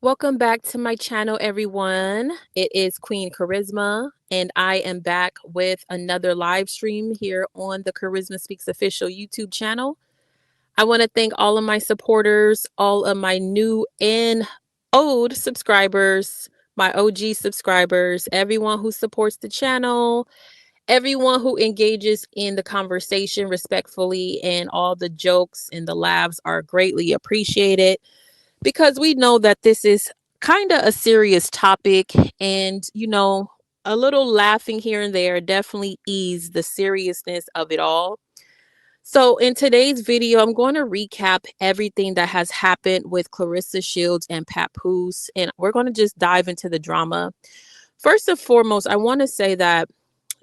Welcome back to my channel, everyone. It is Queen Charisma, and I am back with another live stream here on the Charisma Speaks official YouTube channel. I want to thank all of my supporters, all of my new and old subscribers, my OG subscribers, everyone who supports the channel, everyone who engages in the conversation respectfully, and all the jokes and the laughs are greatly appreciated because we know that this is kind of a serious topic, and a little laughing here and there definitely ease the seriousness of it all. So in today's video, I'm going to recap everything that has happened with Clarissa Shields and Papoose, and we're going to just dive into the drama. First and foremost, I want to say that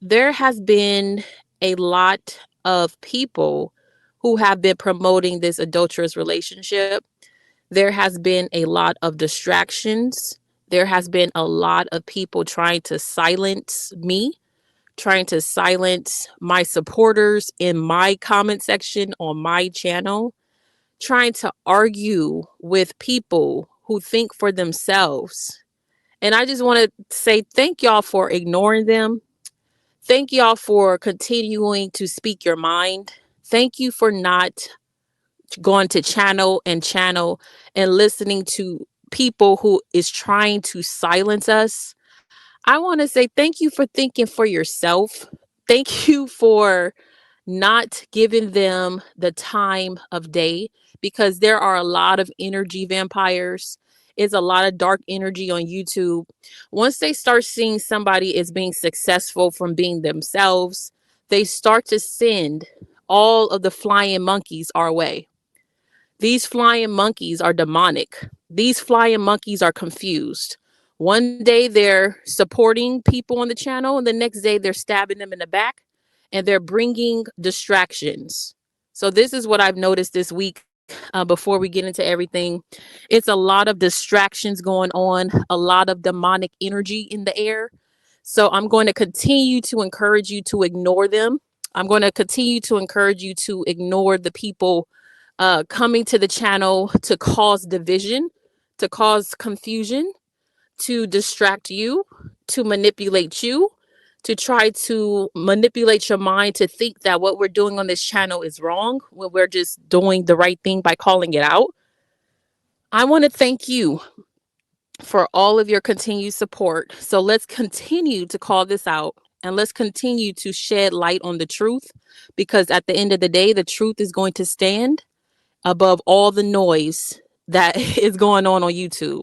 there has been a lot of people who have been promoting this adulterous relationship. There has been a lot of distractions. There has been a lot of people trying to silence me, trying to silence my supporters in my comment section on my channel, trying to argue with people who think for themselves. And I just want to say thank y'all for ignoring them. Thank y'all for continuing to speak your mind. Thank you for not going to channel and listening to people who is trying to silence us. I want to say thank you for thinking for yourself. Thank you for not giving them the time of day, because there are a lot of energy vampires. It's a lot of dark energy on YouTube. Once they start seeing somebody is being successful from being themselves, they start to send all of the flying monkeys our way. These flying monkeys are demonic. These flying monkeys are confused. One day they're supporting people on the channel, and the next day they're stabbing them in the back, and they're bringing distractions. So this is what I've noticed this week. Before we get into everything, it's a lot of distractions going on, a lot of demonic energy in the air. So I'm going to continue to encourage you to ignore them. I'm going to continue to encourage you to ignore the people coming to the channel to cause division, to cause confusion, to distract you, to manipulate you, to try to manipulate your mind to think that what we're doing on this channel is wrong when we're just doing the right thing by calling it out. I want to thank you for all of your continued support. So let's continue to call this out, and let's continue to shed light on the truth, because at the end of the day, the truth is going to stand above all the noise that is going on YouTube.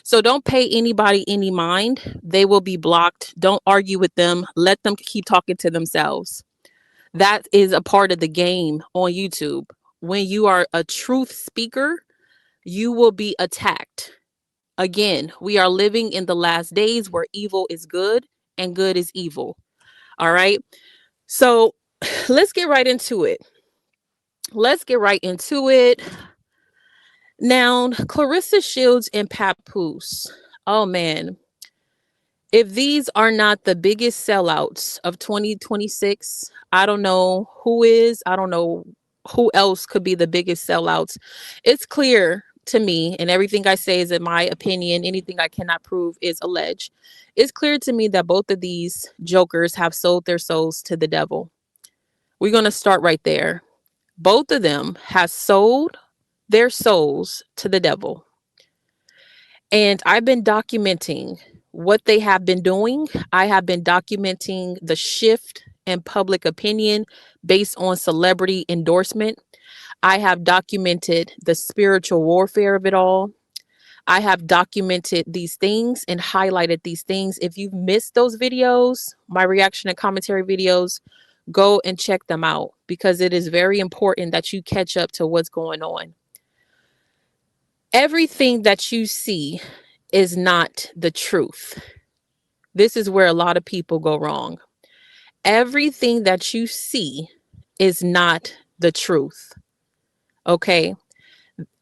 So don't pay anybody any mind. They will be blocked. Don't argue with them. Let them keep talking to themselves. That is a part of the game on YouTube. When you are a truth speaker, you will be attacked. Again, we are living in the last days where evil is good and good is evil. All right. So let's get right into it. Now, Clarissa Shields and Papoose. Oh man. If these are not the biggest sellouts of 2026, I don't know who is. I don't know who else could be the biggest sellouts. It's clear to me, and everything I say is in my opinion. Anything I cannot prove is alleged. It's clear to me that both of these jokers have sold their souls to the devil. We're going to start right there. Both of them have sold their souls to the devil. And I've been documenting what they have been doing. I have been documenting the shift in public opinion based on celebrity endorsement. I have documented the spiritual warfare of it all. I have documented these things and highlighted these things. If you've missed those videos, my reaction and commentary videos, go and check them out, because it is very important that you catch up to what's going on. Everything that you see is not the truth. This is where a lot of people go wrong. Everything that you see is not the truth. Okay?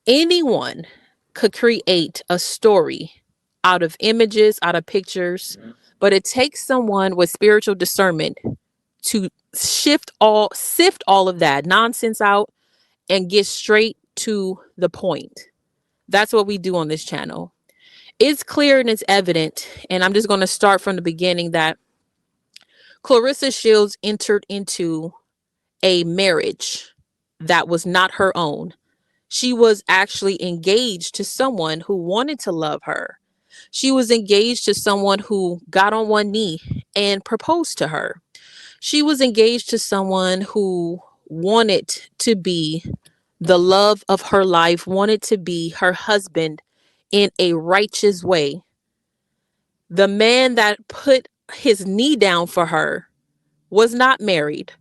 Anyone could create a story out of images, out of pictures, but it takes someone with spiritual discernment to sift all of that nonsense out and get straight to the point. That's what we do on this channel. It's clear and it's evident, and I'm just going to start from the beginning, that Clarissa Shields entered into a marriage that was not her own. She was actually engaged to someone who wanted to love her. She was engaged to someone who got on one knee and proposed to her. She was engaged to someone who wanted to be the love of her life, wanted to be her husband in a righteous way. The man that put his knee down for her was not married.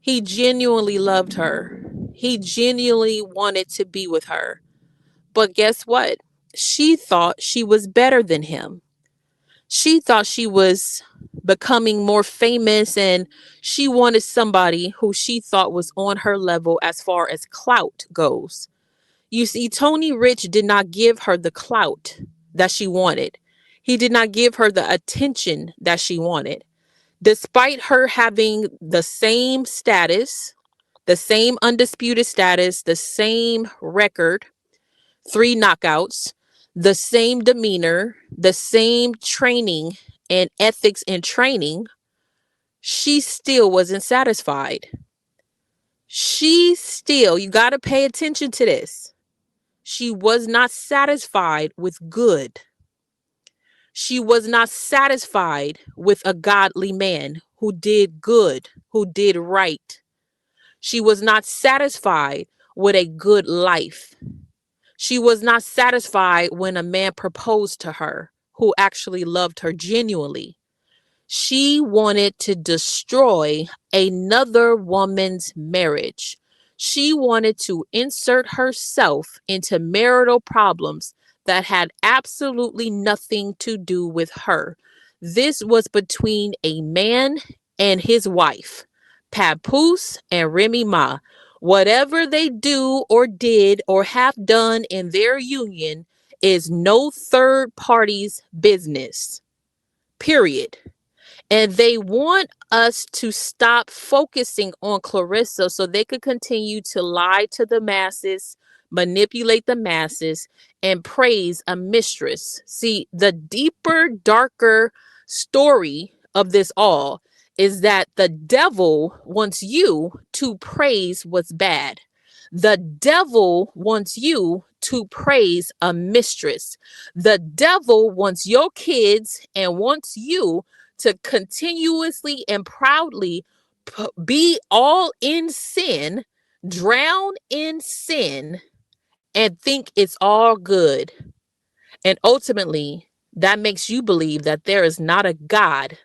He genuinely loved her. He genuinely wanted to be with her. But guess what? She thought she was better than him. She thought she was becoming more famous, and she wanted somebody who she thought was on her level as far as clout goes. You see, Tony Rich did not give her the clout that she wanted. He did not give her the attention that she wanted. Despite her having the same status, the same undisputed status, the same record, 3 knockouts, the same demeanor, the same training and ethics and training, she still wasn't satisfied. You got to pay attention to this. She was not satisfied with good. She was not satisfied with a godly man who did good, who did right. She was not satisfied with a good life. She was not satisfied when a man proposed to her who actually loved her genuinely. She wanted to destroy another woman's marriage. She wanted to insert herself into marital problems that had absolutely nothing to do with her. This was between a man and his wife, Papoose and Remy Ma. Whatever they do or did or have done in their union is no third party's business. Period. And they want us to stop focusing on Clarissa so they could continue to lie to the masses, manipulate the masses, and praise a mistress. See, the deeper, darker story of this all is that the devil wants you to praise what's bad. The devil wants you to praise a mistress. The devil wants your kids and wants you to continuously and proudly be all in sin, drown in sin, and think it's all good. And ultimately, that makes you believe that there is not a God.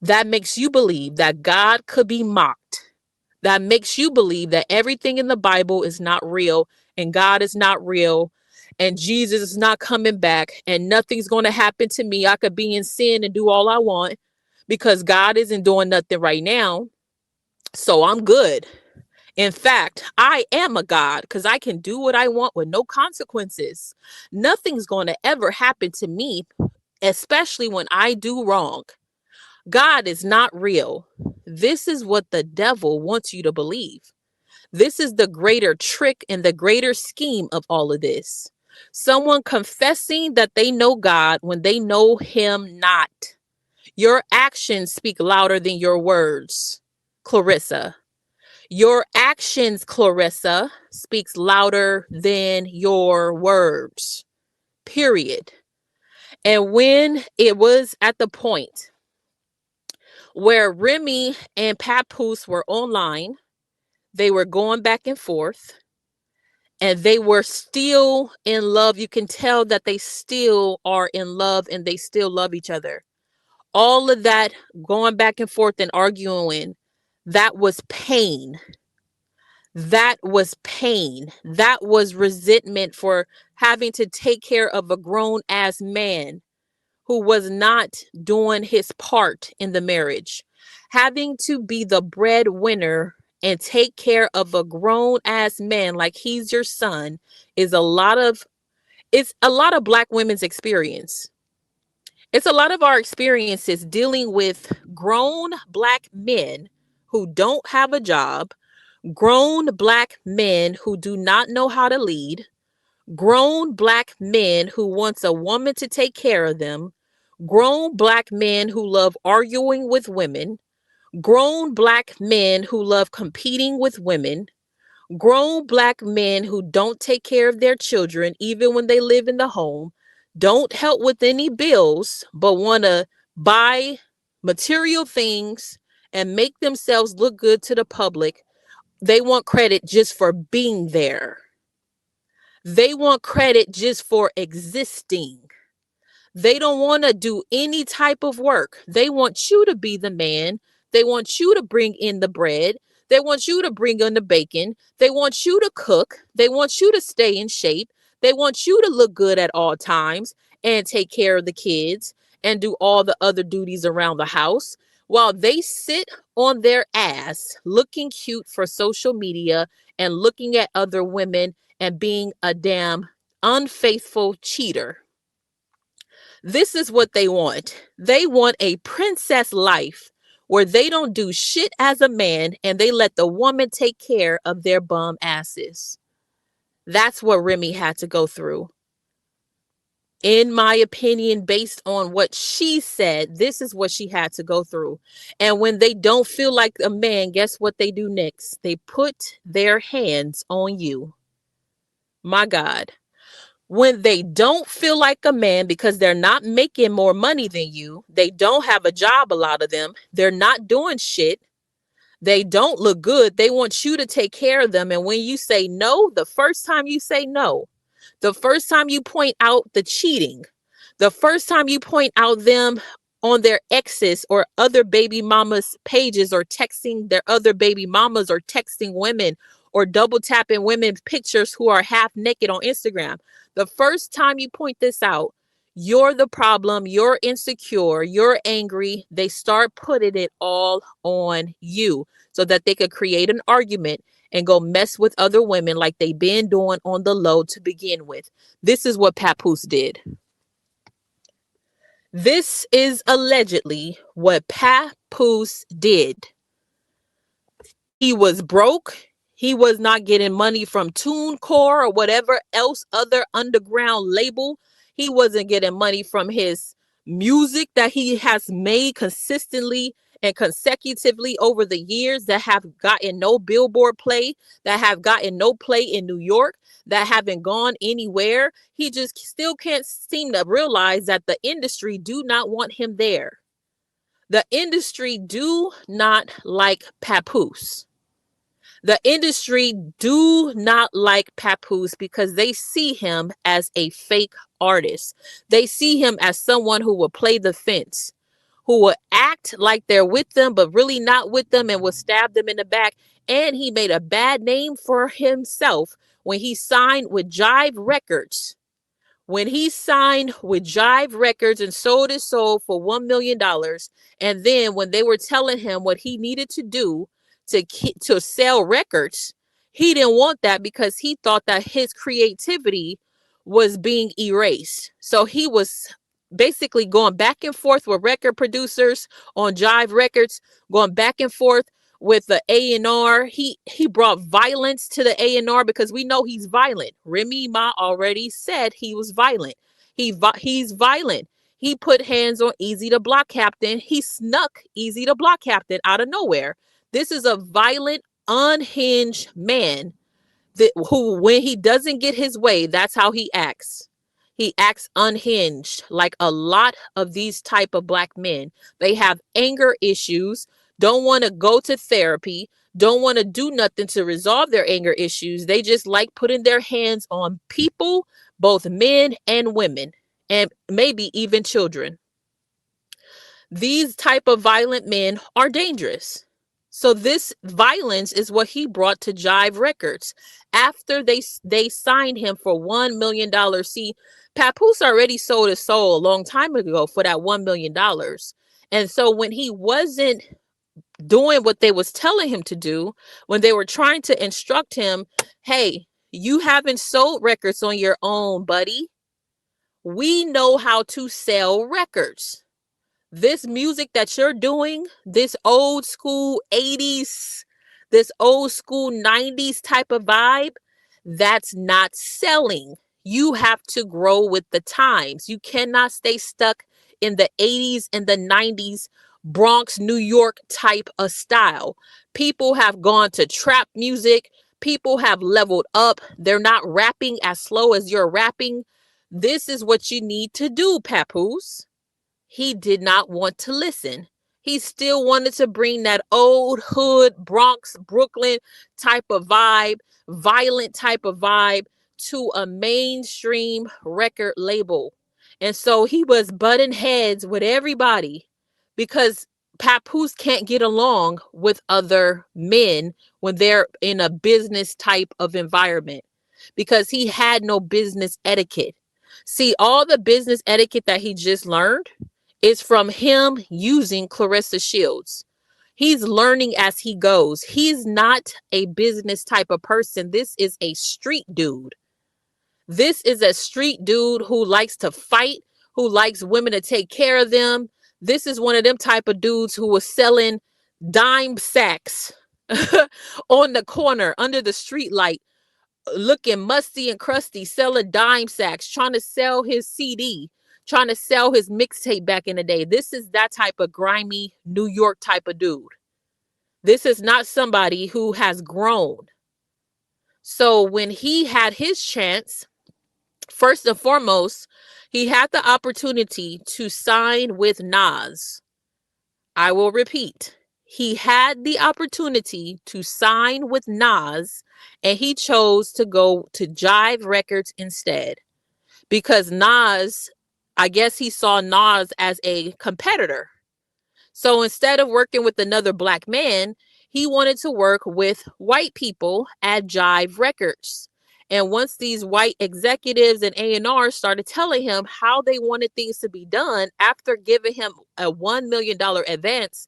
That makes you believe that God could be mocked. That makes you believe that everything in the Bible is not real and God is not real and Jesus is not coming back and nothing's going to happen to me. I could be in sin and do all I want because God isn't doing nothing right now. So I'm good. In fact, I am a God because I can do what I want with no consequences. Nothing's going to ever happen to me, especially when I do wrong. God is not real. This is what the devil wants you to believe. This is the greater trick and the greater scheme of all of this. Someone confessing that they know God when they know him not. Your actions speak louder than your words, Clarissa. Your actions, Clarissa, speaks louder than your words. Period. And when it was at the point where Remy and Papoose were online, they were going back and forth, and they were still in love. You can tell that they still are in love and they still love each other. All of that going back and forth and arguing, that was pain. That was pain. That was resentment for having to take care of a grown ass man who was not doing his part in the marriage. Having to be the breadwinner and take care of a grown ass man like he's your son is it's a lot of Black women's experience. It's a lot of our experiences dealing with grown Black men who don't have a job, grown Black men who do not know how to lead, grown black men who wants a woman to take care of them, grown black men who love arguing with women, grown black men who love competing with women, grown black men who don't take care of their children even when they live in the home, don't help with any bills, but want to buy material things and make themselves look good to the public. They want credit just for being there. They want credit just for existing. They don't want to do any type of work. They want you to be the man. They want you to bring in the bread. They want you to bring in the bacon. They want you to cook. They want you to stay in shape. They want you to look good at all times and take care of the kids and do all the other duties around the house while they sit on their ass looking cute for social media and looking at other women and being a damn unfaithful cheater. This is what they want. They want a princess life where they don't do shit as a man and they let the woman take care of their bum asses. That's what Remy had to go through. In my opinion, based on what she said, this is what she had to go through. And when they don't feel like a man, guess what they do next? They put their hands on you. My God. When they don't feel like a man because they're not making more money than you, they don't have a job, a lot of them, they're not doing shit, they don't look good, they want you to take care of them. And when you say no, the first time you say no, the first time you point out the cheating, the first time you point out them on their exes or other baby mamas pages or texting their other baby mamas or texting women or double tapping women's pictures who are half naked on Instagram. The first time you point this out, you're the problem, you're insecure, you're angry. They start putting it all on you so that they could create an argument and go mess with other women like they've been doing on the low to begin with. This is what Papoose did. This is allegedly what Papoose did. He was broke. He was not getting money from TuneCore or whatever else other underground label. He wasn't getting money from his music that he has made consistently and consecutively over the years that have gotten no Billboard play, that have gotten no play in New York, that haven't gone anywhere. He just still can't seem to realize that the industry do not want him there. The industry do not like Papoose. The industry do not like Papoose because they see him as a fake artist. They see him as someone who will play the fence, who will act like they're with them, but really not with them and will stab them in the back. And he made a bad name for himself when he signed with Jive Records. When he signed with Jive Records and sold his soul for $1 million. And then when they were telling him what he needed to do to sell records, he didn't want that because he thought that his creativity was being erased. So he was basically going back and forth with record producers on Jive Records, going back and forth with the A&R. He brought violence to the A&R because we know he's violent. Remy Ma already said he was violent. He's violent. He put hands on Easy the Block Captain. He snuck Easy the Block Captain out of nowhere. This is a violent, unhinged man who, when he doesn't get his way, that's how he acts. He acts unhinged, like a lot of these type of black men. They have anger issues, don't want to go to therapy, don't want to do nothing to resolve their anger issues. They just like putting their hands on people, both men and women, and maybe even children. These type of violent men are dangerous. So this violence is what he brought to Jive Records after they signed him for $1 million. See, Papoose already sold his soul a long time ago for that $1 million. And so when he wasn't doing what they was telling him to do, when they were trying to instruct him, hey, you haven't sold records on your own, buddy. We know how to sell records. This music that you're doing, this old school 80s, this old school 90s type of vibe, that's not selling. You have to grow with the times. You cannot stay stuck in the 80s and the 90s Bronx, New York type of style. People have gone to trap music. People have leveled up. They're not rapping as slow as you're rapping. This is what you need to do, Papoose. He did not want to listen. He still wanted to bring that old hood, Bronx, Brooklyn type of vibe, violent type of vibe to a mainstream record label. And so he was butting heads with everybody because Papoose can't get along with other men when they're in a business type of environment because he had no business etiquette. See, all the business etiquette that he just learned is from him using Clarissa Shields. He's learning as he goes. He's not a business type of person. This is a street dude. This is a street dude who likes to fight, who likes women to take care of them. This is one of them type of dudes who was selling dime sacks on the corner under the street light, looking musty and crusty, selling dime sacks, trying to sell his CD, trying to sell his mixtape back in the day. This is that type of grimy New York type of dude. This is not somebody who has grown. So when he had his chance, first and foremost, he had the opportunity to sign with Nas. I will repeat. He had the opportunity to sign with Nas, and he chose to go to Jive Records instead because Nas, I guess he saw Nas as a competitor. So instead of working with another black man, he wanted to work with white people at Jive Records. And once these white executives and A&R started telling him how they wanted things to be done after giving him a $1 million advance,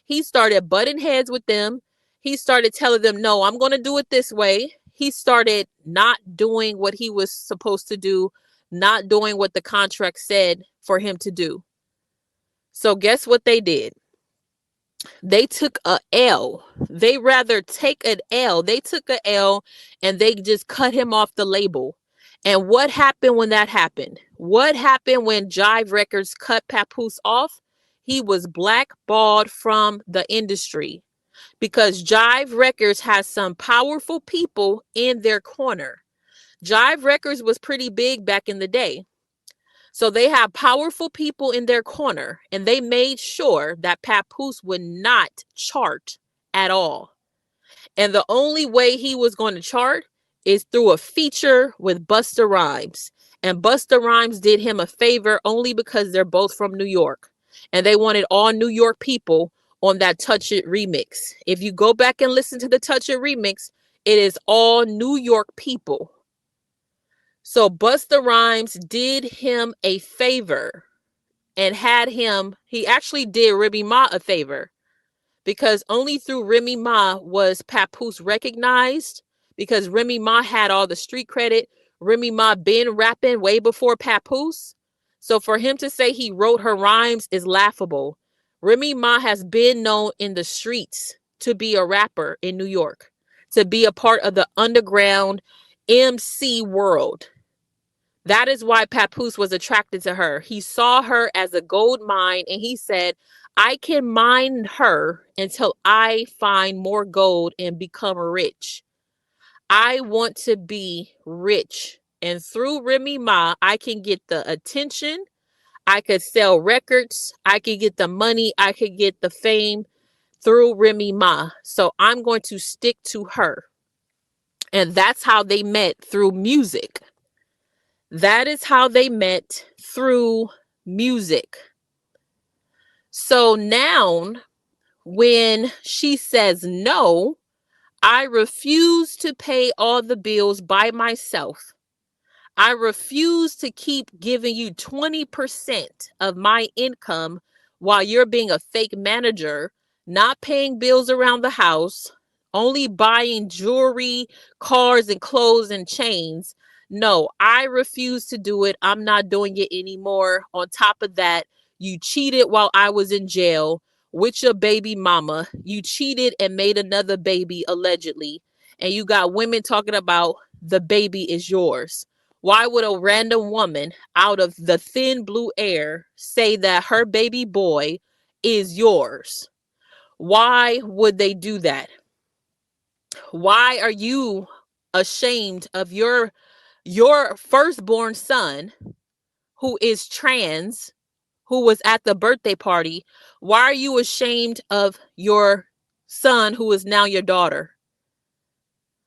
he started butting heads with them. He started telling them, no, I'm going to do it this way. He started not doing what he was supposed to do, not doing what the contract said for him to do. So guess what they did? They took a L. They rather take an L. They took a L and they just cut him off the label. And what happened when that happened? What happened when Jive Records cut Papoose off? He was blackballed from the industry because Jive Records has some powerful people in their corner. Jive Records was pretty big back in the day. So they have powerful people in their corner, and they made sure that Papoose would not chart at all. And the only way he was going to chart is through a feature with Busta Rhymes. And Busta Rhymes did him a favor only because they're both from New York. And they wanted all New York people on that Touch It remix. If you go back and listen to the Touch It remix, it is all New York people. So Busta Rhymes did him a favor and had him, he actually did Remy Ma a favor because only through Remy Ma was Papoose recognized because Remy Ma had all the street credit. Remy Ma been rapping way before Papoose. So for him to say he wrote her rhymes is laughable. Remy Ma has been known in the streets to be a rapper in New York, to be a part of the underground MC world. That is why Papoose was attracted to her. He saw her as a gold mine and he said, I can mine her until I find more gold and become rich. I want to be rich. And through Remy Ma, I can get the attention. I could sell records. I could get the money. I could get the fame through Remy Ma. So I'm going to stick to her. And that's how they met, through music. That is how they met, through music. So now, when she says no, I refuse to pay all the bills by myself. I refuse to keep giving you 20% of my income while you're being a fake manager, not paying bills around the house, only buying jewelry, cars, and clothes and chains. No, I refuse to do it. I'm not doing it anymore. On top of that, you cheated while I was in jail with your baby mama. You cheated and made another baby allegedly. And you got women talking about the baby is yours. Why would a random woman out of the thin blue air say that her baby boy is yours? Why would they do that? Why are you ashamed of your firstborn son who is trans, who was at the birthday party? Why are you ashamed of your son who is now your daughter?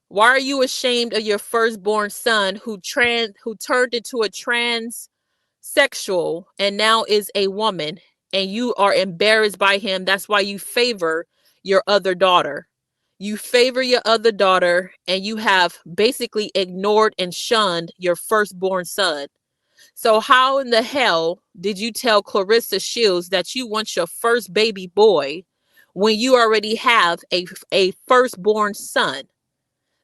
Why are you ashamed of your firstborn son who turned into a transsexual and now is a woman, and you are embarrassed by him? That's why you favor your other daughter. You favor your other daughter, and you have basically ignored and shunned your firstborn son. So how in the hell did you tell Clarissa Shields that you want your first baby boy when you already have a firstborn son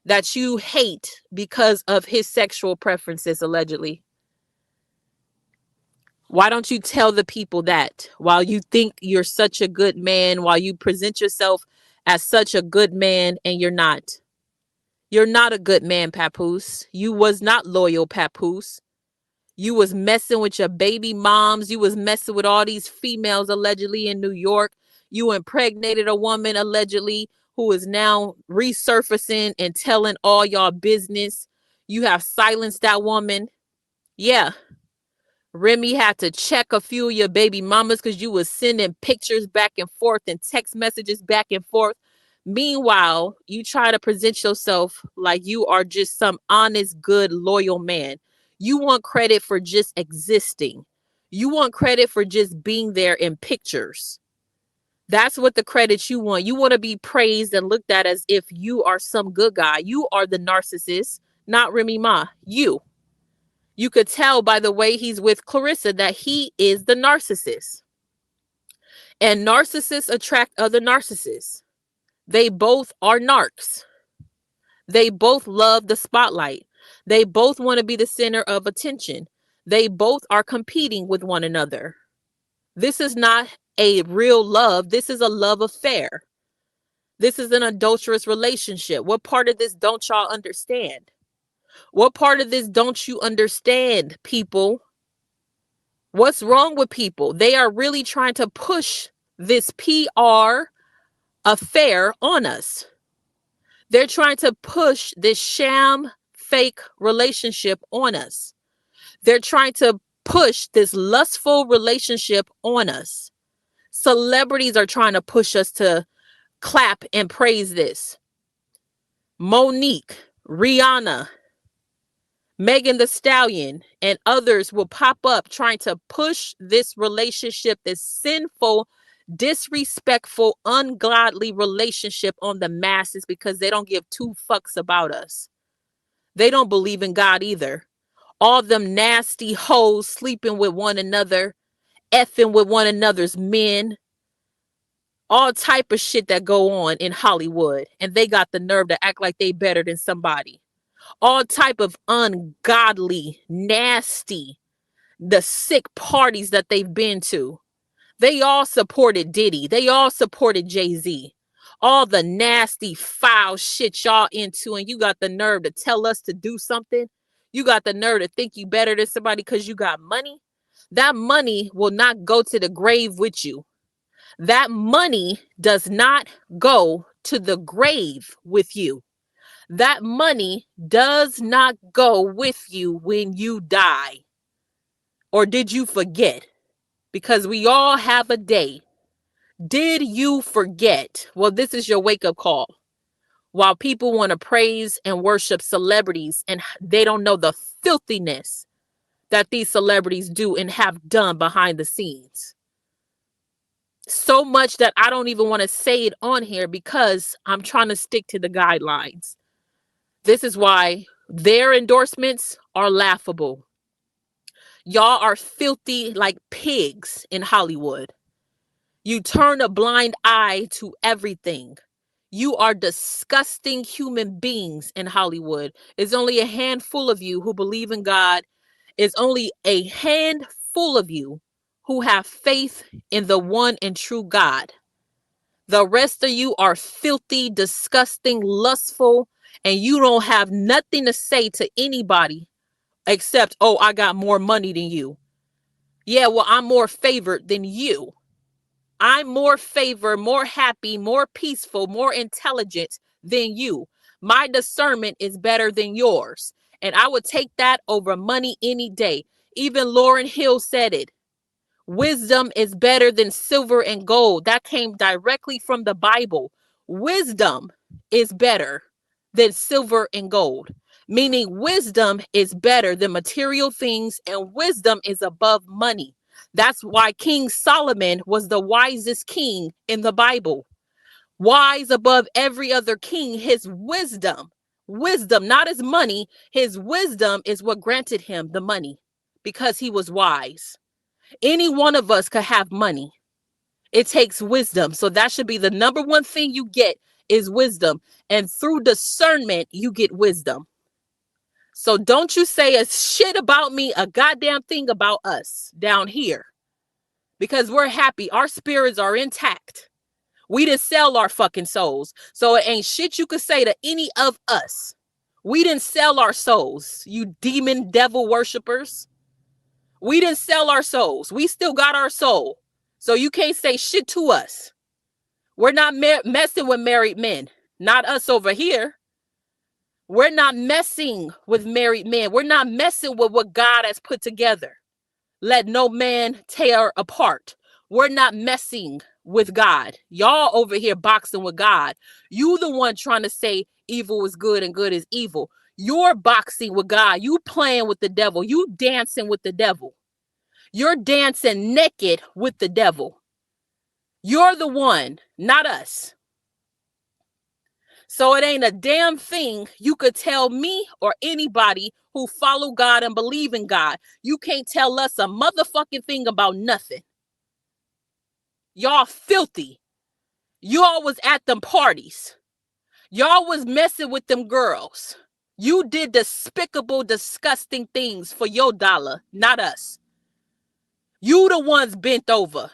that you hate because of his sexual preferences, allegedly? Why don't you tell the people that while you think you're such a good man, while you present yourself as such a good man, and you're not? You're not a good man, Papoose. You was not loyal, Papoose. You was messing with your baby moms. You was messing with all these females allegedly in New York. You impregnated a woman allegedly who is now resurfacing and telling all y'all business. You have silenced that woman. Yeah. Remy had to check a few of your baby mamas because you was sending pictures back and forth and text messages back and forth. Meanwhile, you try to present yourself like you are just some honest, good, loyal man. You want credit for just existing. You want credit for just being there in pictures. That's what the credit you want. You want to be praised and looked at as if you are some good guy. You are the narcissist, not Remy Ma. You could tell by the way he's with Clarissa that he is the narcissist. And narcissists attract other narcissists. They both are narcs. They both love the spotlight. They both want to be the center of attention. They both are competing with one another. This is not a real love. This is a love affair. This is an adulterous relationship. What part of this don't y'all understand? What part of this don't you understand, people? What's wrong with people? They are really trying to push this PR affair on us. They're trying to push this sham fake relationship on us. They're trying to push this lustful relationship on us. Celebrities are trying to push us to clap and praise this. Monique, Rihanna, Megan Thee Stallion, and others will pop up trying to push this relationship, this sinful, disrespectful, ungodly relationship on the masses because they don't give two fucks about us. They don't believe in God either. All them nasty hoes sleeping with one another, effing with one another's men, all type of shit that go on in Hollywood, and they got the nerve to act like they better than somebody. All type of ungodly, nasty, the sick parties that they've been to. They all supported Diddy. They all supported Jay-Z. All the nasty, foul shit y'all into, and you got the nerve to tell us to do something. You got the nerve to think you better than somebody because you got money. That money will not go to the grave with you. That money does not go to the grave with you. That money does not go with you when you die. Or did you forget? Because we all have a day. Did you forget? Well, this is your wake-up call. While people want to praise and worship celebrities and they don't know the filthiness that these celebrities do and have done behind the scenes. So much that I don't even want to say it on here because I'm trying to stick to the guidelines. This is why their endorsements are laughable. Y'all are filthy like pigs in Hollywood. You turn a blind eye to everything. You are disgusting human beings in Hollywood. It's only a handful of you who believe in God. It's only a handful of you who have faith in the one and true God. The rest of you are filthy, disgusting, lustful, and you don't have nothing to say to anybody except, oh, I got more money than you. Yeah, well, I'm more favored than you. I'm more favored, more happy, more peaceful, more intelligent than you. My discernment is better than yours. And I would take that over money any day. Even Lauryn Hill said it. Wisdom is better than silver and gold. That came directly from the Bible. Wisdom is better than silver and gold, meaning wisdom is better than material things, and wisdom is above money. That's why King Solomon was the wisest king in the Bible. Wise above every other king, his wisdom, not his money, his wisdom is what granted him the money because he was wise. Any one of us could have money. It takes wisdom. So that should be the number one thing you get is wisdom. And through discernment, you get wisdom. So don't you say a shit about me, a goddamn thing about us down here. Because we're happy. Our spirits are intact. We didn't sell our fucking souls. So it ain't shit you could say to any of us. We didn't sell our souls, you demon devil worshipers. We didn't sell our souls. We still got our soul. So you can't say shit to us. We're not messing with married men. Not us over here. We're not messing with married men. We're not messing with what God has put together. Let no man tear apart. We're not messing with God. Y'all over here boxing with God. You the one trying to say evil is good and good is evil. You're boxing with God. You playing with the devil. You dancing with the devil. You're dancing naked with the devil. You're the one, not us. So it ain't a damn thing you could tell me or anybody who follow God and believe in God. You can't tell us a motherfucking thing about nothing. Y'all filthy. Y'all was at them parties. Y'all was messing with them girls. You did despicable, disgusting things for your dollar, not us. You the ones bent over.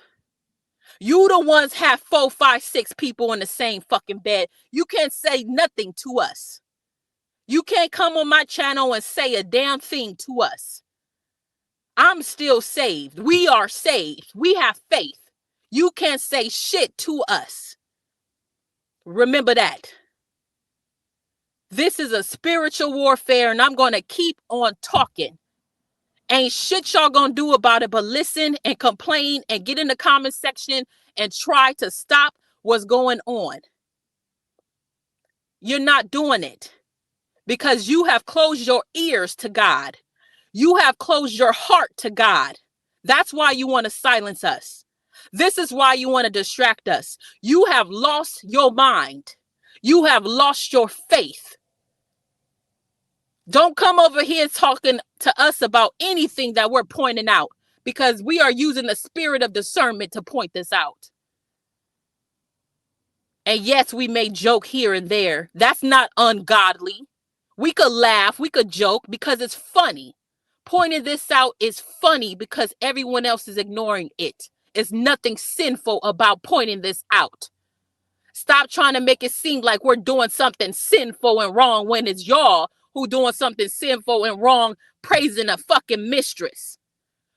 You the ones have 4, 5, 6 people in the same fucking bed. You can't say nothing to us. You can't come on my channel and say a damn thing to us. I'm still saved. We are saved. We have faith. You can't say shit to us. Remember that. This is a spiritual warfare, and I'm going to keep on talking. Ain't shit y'all gonna do about it but listen and complain and get in the comment section and try to stop what's going on. You're not doing it because you have closed your ears to God. You have closed your heart to God. That's why you want to silence us. This is why you want to distract us. You have lost your mind. You have lost your faith. Don't come over here talking to us about anything that we're pointing out because we are using the spirit of discernment to point this out. And yes, we may joke here and there. That's not ungodly. We could laugh, we could joke because it's funny. Pointing this out is funny because everyone else is ignoring it. It's nothing sinful about pointing this out. Stop trying to make it seem like we're doing something sinful and wrong when it's y'all who doing something sinful and wrong, praising a fucking mistress.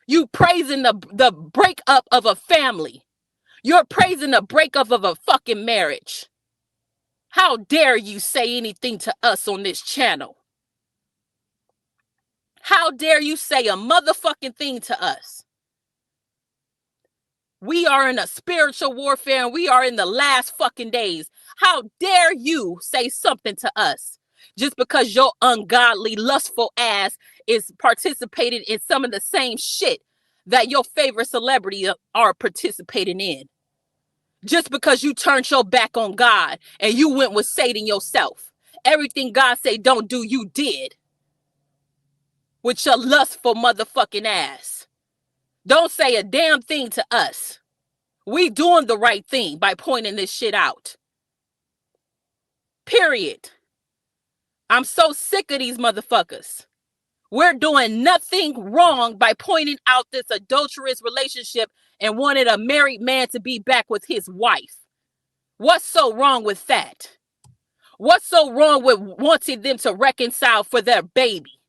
You praising the breakup of a family. You're praising the breakup of a fucking marriage. How dare you say anything to us on this channel? How dare you say a motherfucking thing to us? We are in a spiritual warfare and we are in the last fucking days. How dare you say something to us? Just because your ungodly, lustful ass is participating in some of the same shit that your favorite celebrity are participating in. Just because you turned your back on God and you went with Satan yourself. Everything God say don't do, you did. With your lustful motherfucking ass. Don't say a damn thing to us. We doing the right thing by pointing this shit out. Period. I'm so sick of these motherfuckers. We're doing nothing wrong by pointing out this adulterous relationship and wanted a married man to be back with his wife. What's so wrong with that? What's so wrong with wanting them to reconcile for their baby?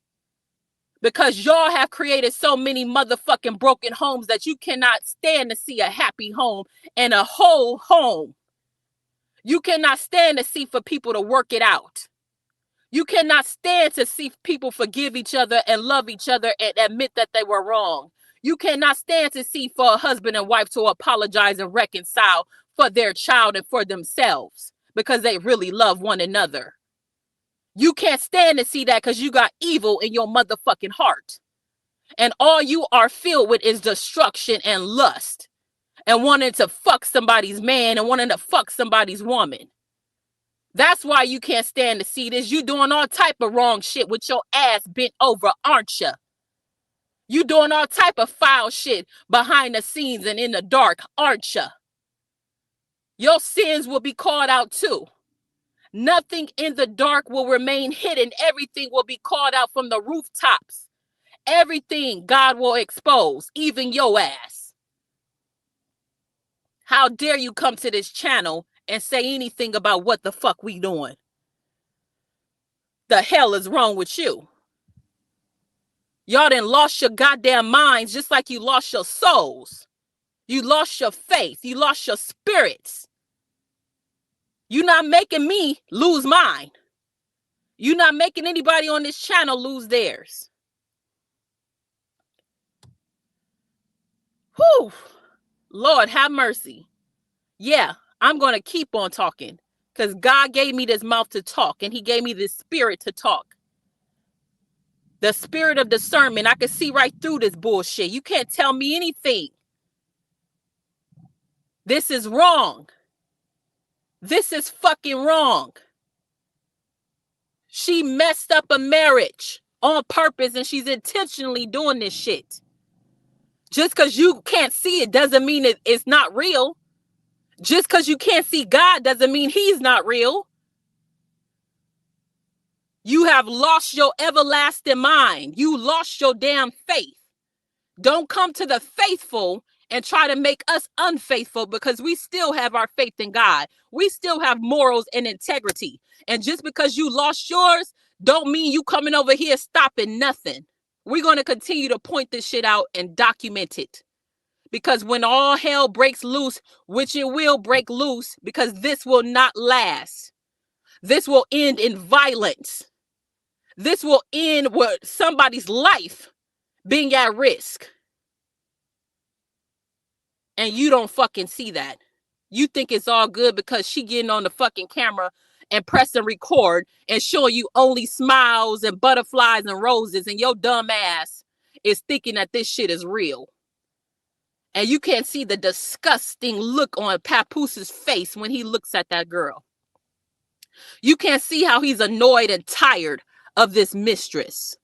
Because y'all have created so many motherfucking broken homes that you cannot stand to see a happy home and a whole home. You cannot stand to see for people to work it out. You cannot stand to see people forgive each other and love each other and admit that they were wrong. You cannot stand to see for a husband and wife to apologize and reconcile for their child and for themselves because they really love one another. You can't stand to see that because you got evil in your motherfucking heart. And all you are filled with is destruction and lust and wanting to fuck somebody's man and wanting to fuck somebody's woman. That's why you can't stand to see this. You doing all type of wrong shit with your ass bent over, aren't you? You doing all type of foul shit behind the scenes and in the dark, aren't you? Your sins will be called out too. Nothing in the dark will remain hidden. Everything will be called out from the rooftops. Everything God will expose, even your ass. How dare you come to this channel and say anything about what the fuck we doing? The hell is wrong with you? Y'all done lost your goddamn minds just like you lost your souls. You lost your faith. You lost your spirits. You're not making me lose mine. You're not making anybody on this channel lose theirs. Whew. Lord, have mercy. Yeah, I'm going to keep on talking because God gave me this mouth to talk and he gave me this spirit to talk. The spirit of discernment. I can see right through this bullshit. You can't tell me anything. This is wrong. This is fucking wrong. She messed up a marriage on purpose and she's intentionally doing this shit. Just because you can't see it doesn't mean it's not real. Just because you can't see God doesn't mean he's not real. You have lost your everlasting mind. You lost your damn faith. Don't come to the faithful and try to make us unfaithful because we still have our faith in God. We still have morals and integrity. And just because you lost yours, don't mean you coming over here stopping nothing. We're going to continue to point this shit out and document it. Because when all hell breaks loose, which it will break loose, because this will not last. This will end in violence. This will end with somebody's life being at risk. And you don't fucking see that. You think it's all good because she getting on the fucking camera and pressing record and showing you only smiles and butterflies and roses, and your dumb ass is thinking that this shit is real. And you can't see the disgusting look on Papoose's face when he looks at that girl. You can't see how he's annoyed and tired of this mistress.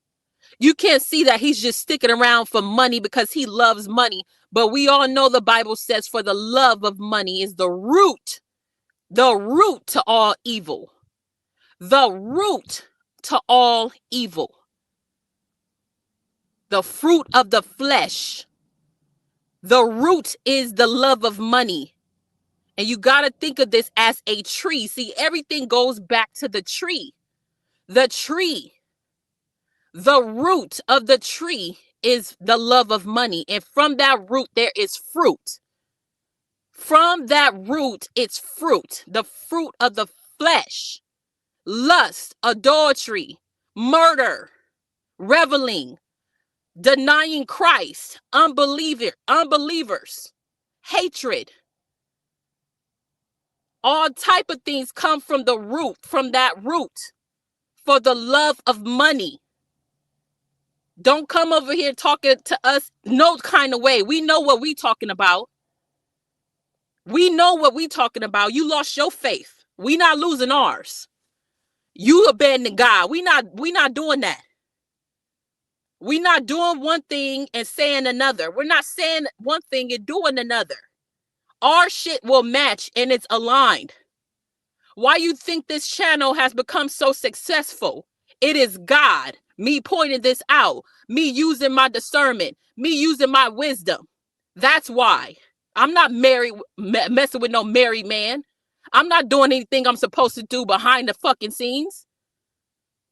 You can't see that he's just sticking around for money because he loves money. But we all know the Bible says for the love of money is the root to all evil. The root to all evil. The fruit of the flesh. The root is the love of money. And you got to think of this as a tree. See, everything goes back to the tree. The tree. The root of the tree is the love of money. And from that root, there is fruit. From that root, it's fruit. The fruit of the flesh. Lust, adultery, murder, reveling, denying Christ, unbelievers, hatred. All type of things come from the root, from that root, for the love of money. Don't come over here talking to us no kind of way. We know what we talking about. We know what we talking about. You lost your faith. We not losing ours. You abandoning God. We not doing that. We not doing one thing and saying another. We're not saying one thing and doing another. Our shit will match and it's aligned. Why you think this channel has become so successful? It is God, me pointing this out, me using my discernment, me using my wisdom. That's why. I'm not married, messing with no married man. I'm not doing anything I'm supposed to do behind the fucking scenes.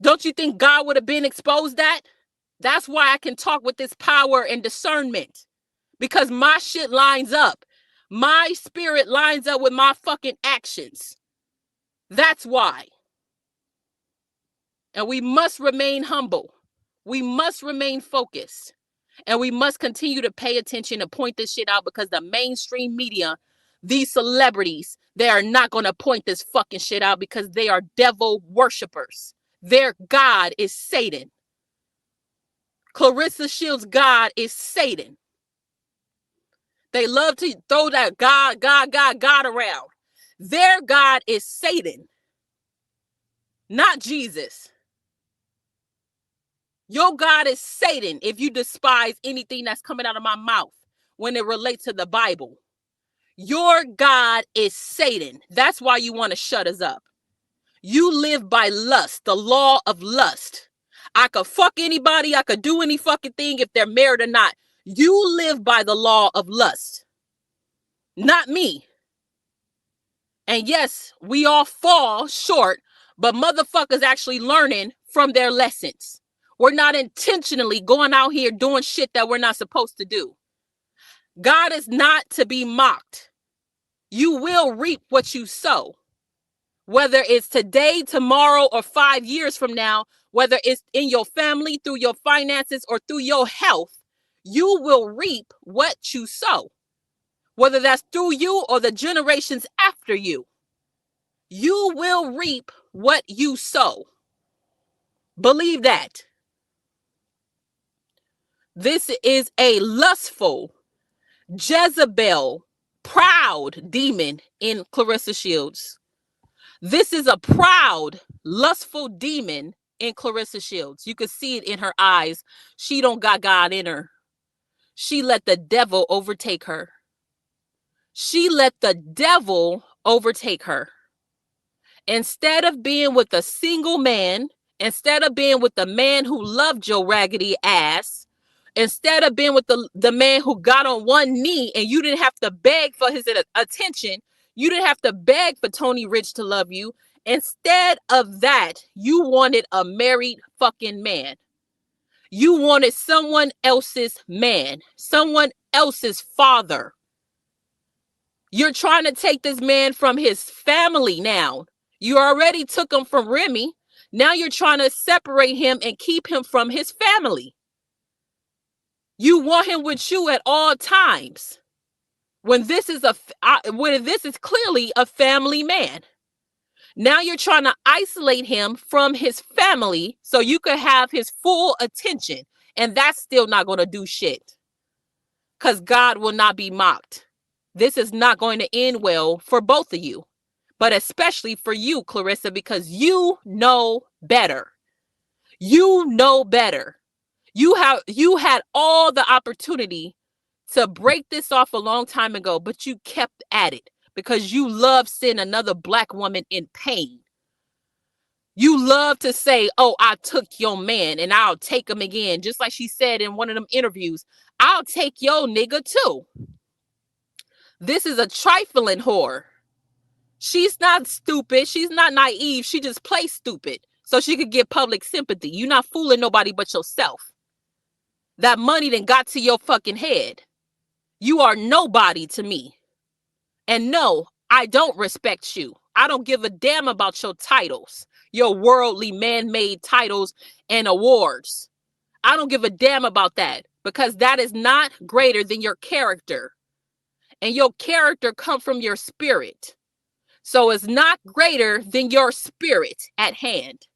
Don't you think God would have been exposed that? That's why I can talk with this power and discernment, because my shit lines up. My spirit lines up with my fucking actions. That's why. And we must remain humble. We must remain focused. And we must continue to pay attention and point this shit out, because the mainstream media, these celebrities, they are not going to point this fucking shit out because they are devil worshipers. Their God is Satan. Clarissa Shields' God is Satan. They love to throw that God around. Their God is Satan, not Jesus. Your God is Satan if you despise anything that's coming out of my mouth when it relates to the Bible. Your God is Satan. That's why you want to shut us up. You live by lust, the law of lust. I could fuck anybody. I could do any fucking thing if they're married or not. You live by the law of lust, not me. And yes, we all fall short, but motherfuckers actually learning from their lessons. We're not intentionally going out here doing shit that we're not supposed to do. God is not to be mocked. You will reap what you sow. Whether it's today, tomorrow, or 5 years from now, whether it's in your family, through your finances, or through your health, you will reap what you sow. Whether that's through you or the generations after you. You will reap what you sow. Believe that. This is a lustful, Jezebel, proud demon in Clarissa Shields. This is a proud, lustful demon in Clarissa Shields. You can see it in her eyes. She don't got God in her. She let the devil overtake her. She let the devil overtake her. Instead of being with a single man, instead of being with the man who loved your raggedy ass, instead of being with the man who got on one knee and you didn't have to beg for his attention, you didn't have to beg for Tony Rich to love you. Instead of that, you wanted a married fucking man. You wanted someone else's man, someone else's father. You're trying to take this man from his family now. You already took him from Remy. Now you're trying to separate him and keep him from his family. You want him with you at all times. When this is clearly a family man. Now you're trying to isolate him from his family so you could have his full attention. And that's still not going to do shit. Because God will not be mocked. This is not going to end well for both of you. But especially for you, Clarissa, because you know better. You know better. You had all the opportunity to break this off a long time ago, but you kept at it because you love seeing another Black woman in pain. You love to say, oh, I took your man and I'll take him again. Just like she said in one of them interviews, I'll take your nigga too. This is a trifling whore. She's not stupid. She's not naive. She just plays stupid so she could get public sympathy. You're not fooling nobody but yourself. That money then got to your fucking head. You are nobody to me. And no, I don't respect you. I don't give a damn about your titles, your worldly man-made titles and awards. I don't give a damn about that because that is not greater than your character. And your character comes from your spirit. So it's not greater than your spirit at hand.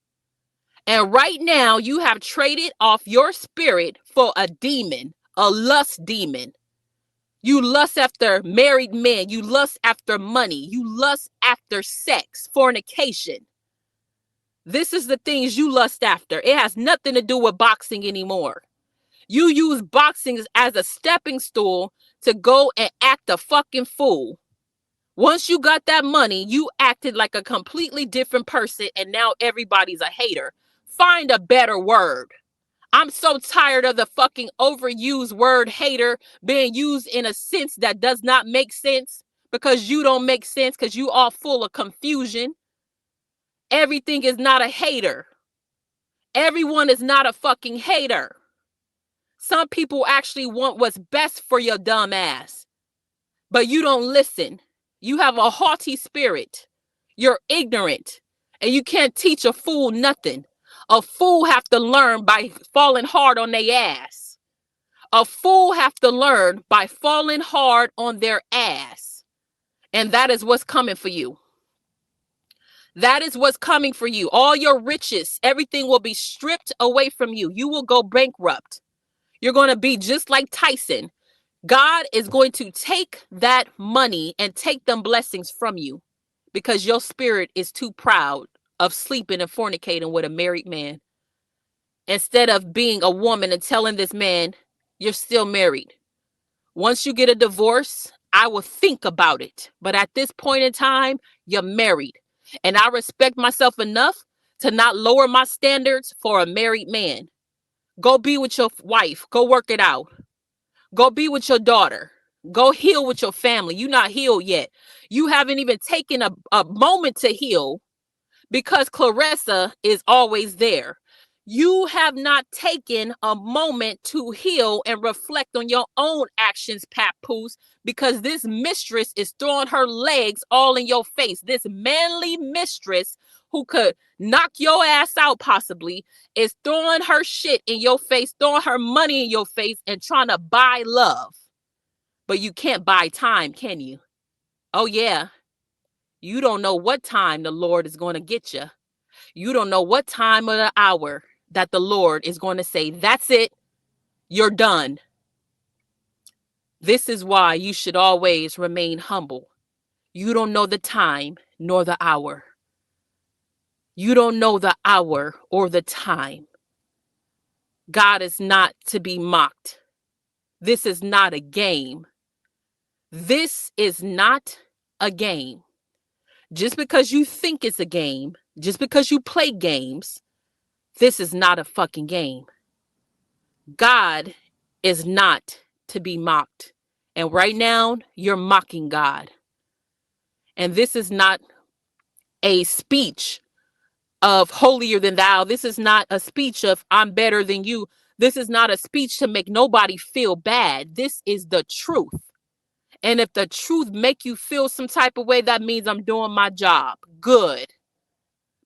And right now you have traded off your spirit for a demon, a lust demon. You lust after married men. You lust after money. You lust after sex, fornication. This is the things you lust after. It has nothing to do with boxing anymore. You use boxing as a stepping stool to go and act a fucking fool. Once you got that money, you acted like a completely different person and now everybody's a hater. Find a better word. I'm so tired of the fucking overused word hater being used in a sense that does not make sense because you don't make sense because you all full of confusion. Everything is not a hater. Everyone is not a fucking hater. Some people actually want what's best for your dumb ass, but you don't listen. You have a haughty spirit. You're ignorant, and you can't teach a fool nothing. A fool have to learn by falling hard on their ass. A fool have to learn by falling hard on their ass. And that is what's coming for you. That is what's coming for you. All your riches, everything will be stripped away from you. You will go bankrupt. You're going to be just like Tyson. God is going to take that money and take them blessings from you because your spirit is too proud of sleeping and fornicating with a married man. Instead of being a woman and telling this man, you're still married. Once you get a divorce, I will think about it. But at this point in time, you're married. And I respect myself enough to not lower my standards for a married man. Go be with your wife. Go work it out. Go be with your daughter. Go heal with your family. You're not healed yet. You haven't even taken a moment to heal because Claressa is always there. You have not taken a moment to heal and reflect on your own actions, Papoose, because this mistress is throwing her legs all in your face. This manly mistress who could knock your ass out possibly is throwing her shit in your face, throwing her money in your face and trying to buy love. But you can't buy time, can you? Oh, yeah. You don't know what time the Lord is going to get you. You don't know what time of the hour that the Lord is going to say, that's it, you're done. This is why you should always remain humble. You don't know the time nor the hour. You don't know the hour or the time. God is not to be mocked. This is not a game. This is not a game. Just because you think it's a game, just because you play games, this is not a fucking game. God is not to be mocked. And right now, you're mocking God. And this is not a speech of holier than thou. This is not a speech of I'm better than you. This is not a speech to make nobody feel bad. This is the truth. And if the truth make you feel some type of way, that means I'm doing my job. Good.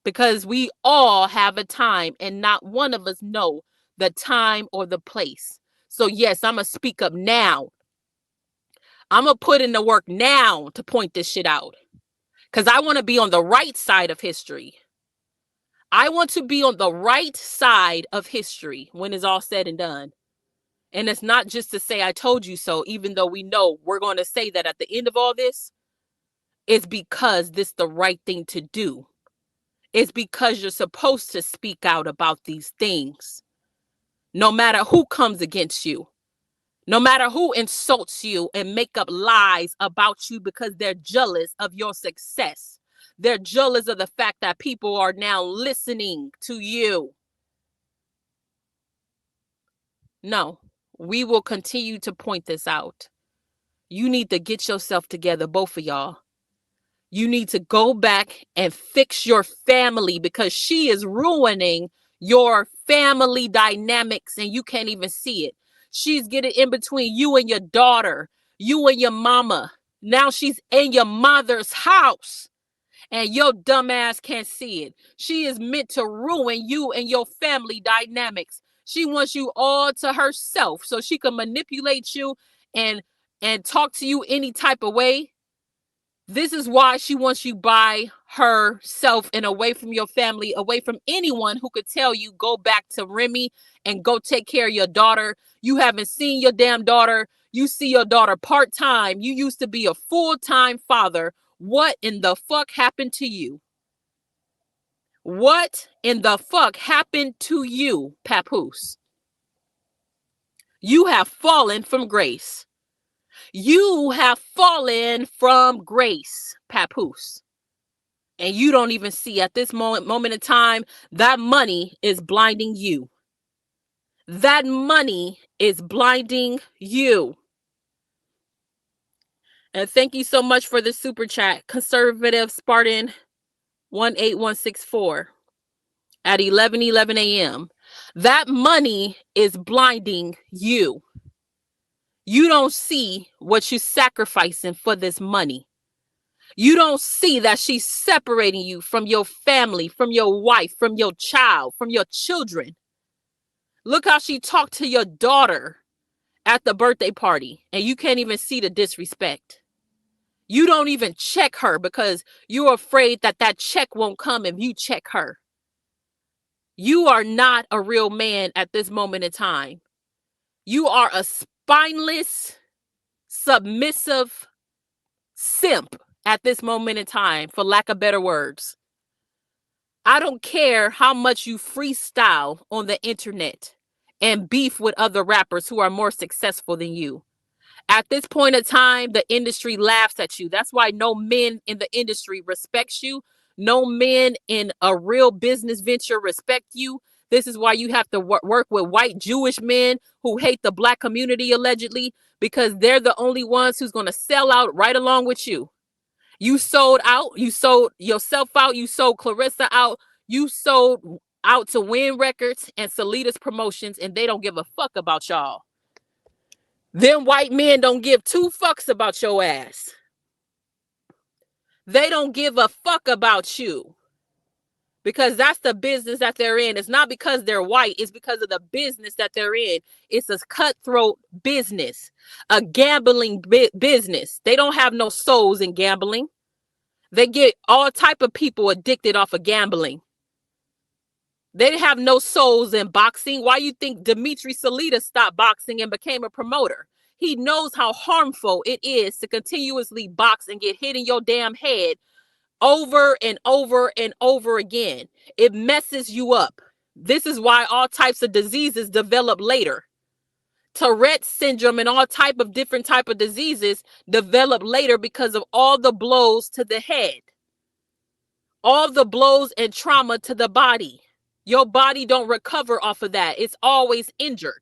Because we all have a time and not one of us know the time or the place. So yes, I'm going to speak up now. I'm going to put in the work now to point this shit out. Because I want to be on the right side of history. I want to be on the right side of history when it's all said and done. And it's not just to say I told you so, even though we know we're going to say that at the end of all this. It's because this is the right thing to do. It's because you're supposed to speak out about these things. No matter who comes against you. No matter who insults you and make up lies about you because they're jealous of your success. They're jealous of the fact that people are now listening to you. No, we will continue to point this out. You need to get yourself together, both of y'all. You need to go back and fix your family because she is ruining your family dynamics and you can't even see it. She's getting in between you and your daughter, you and your mama. Now she's in your mother's house and your dumb ass can't see it. She is meant to ruin you and your family dynamics. She wants you all to herself so she can manipulate you and talk to you any type of way. This is why she wants you by herself and away from your family, away from anyone who could tell you go back to Remy and go take care of your daughter. You haven't seen your damn daughter. You see your daughter part-time. You used to be a full-time father. What in the fuck happened to you? What in the fuck happened to you, Papoose? You have fallen from grace. You have fallen from grace, Papoose. And you don't even see at this moment in time, that money is blinding you. That money is blinding you. And thank you so much for the super chat. Conservative Spartan 18164 at 11:11 a.m. That money is blinding you. You don't see what you're sacrificing for this money. You don't see that she's separating you from your family, from your wife, from your child, from your children. Look how she talked to your daughter at the birthday party, and you can't even see the disrespect. You don't even check her because you're afraid that that check won't come if you check her. You are not a real man at this moment in time. You are a spineless, submissive simp at this moment in time, for lack of better words. I don't care how much you freestyle on the internet and beef with other rappers who are more successful than you. At this point in time, the industry laughs at you. That's why no men in the industry respects you. No men in a real business venture respect you. This is why you have to work with white Jewish men who hate the black community allegedly, because they're the only ones who's going to sell out right along with you. You sold out. You sold yourself out. You sold Clarissa out. You sold out to Win Records and Salitas Promotions, and they don't give a fuck about y'all. Them white men don't give two fucks about your ass. They don't give a fuck about you because that's the business that they're in. It's not because they're white. It's because of the business that they're in. It's a cutthroat business, a gambling business. They don't have no souls in gambling. They get all type of people addicted off of gambling. They have no souls in boxing. Why you think Dimitri Salita stopped boxing and became a promoter? He knows how harmful it is to continuously box and get hit in your damn head over and over and over again. It messes you up. This is why all types of diseases develop later. Tourette's syndrome and all type of different type of diseases develop later because of all the blows to the head. All the blows and trauma to the body. Your body don't recover off of that. It's always injured.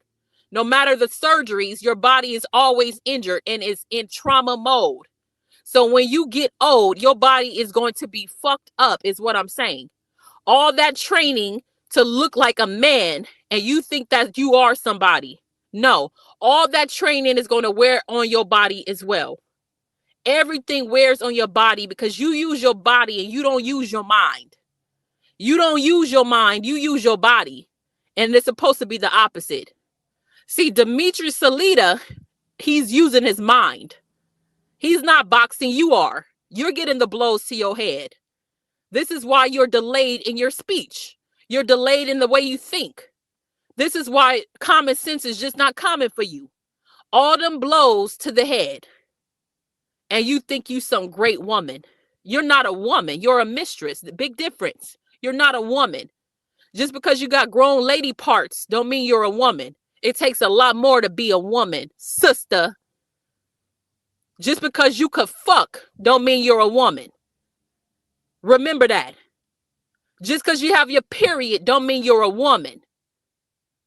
No matter the surgeries, your body is always injured and is in trauma mode. So when you get old, your body is going to be fucked up, is what I'm saying. All that training to look like a man and you think that you are somebody. No, all that training is going to wear on your body as well. Everything wears on your body because you use your body and you don't use your mind. You don't use your mind, you use your body. And it's supposed to be the opposite. See, Dimitri Salita, he's using his mind. He's not boxing, you are. You're getting the blows to your head. This is why you're delayed in your speech. You're delayed in the way you think. This is why common sense is just not common for you. All them blows to the head. And you think you some great woman. You're not a woman. You're a mistress. The big difference. You're not a woman. Just because you got grown lady parts don't mean you're a woman. It takes a lot more to be a woman, sister. Just because you could fuck don't mean you're a woman. Remember that. Just because you have your period don't mean you're a woman.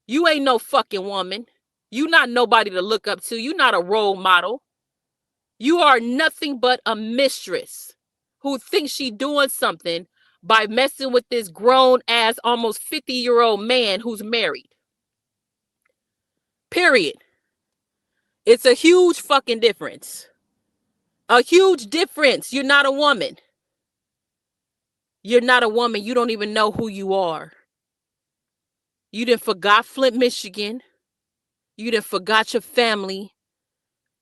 You ain't no fucking woman. You not nobody to look up to. You not a role model. You are nothing but a mistress who thinks she doing something by messing with this grown ass almost 50-year-old man who's married. Period. It's a huge fucking difference. A huge difference. You're not a woman. You're not a woman. You don't even know who you are. You done forgot Flint, Michigan. You done forgot your family.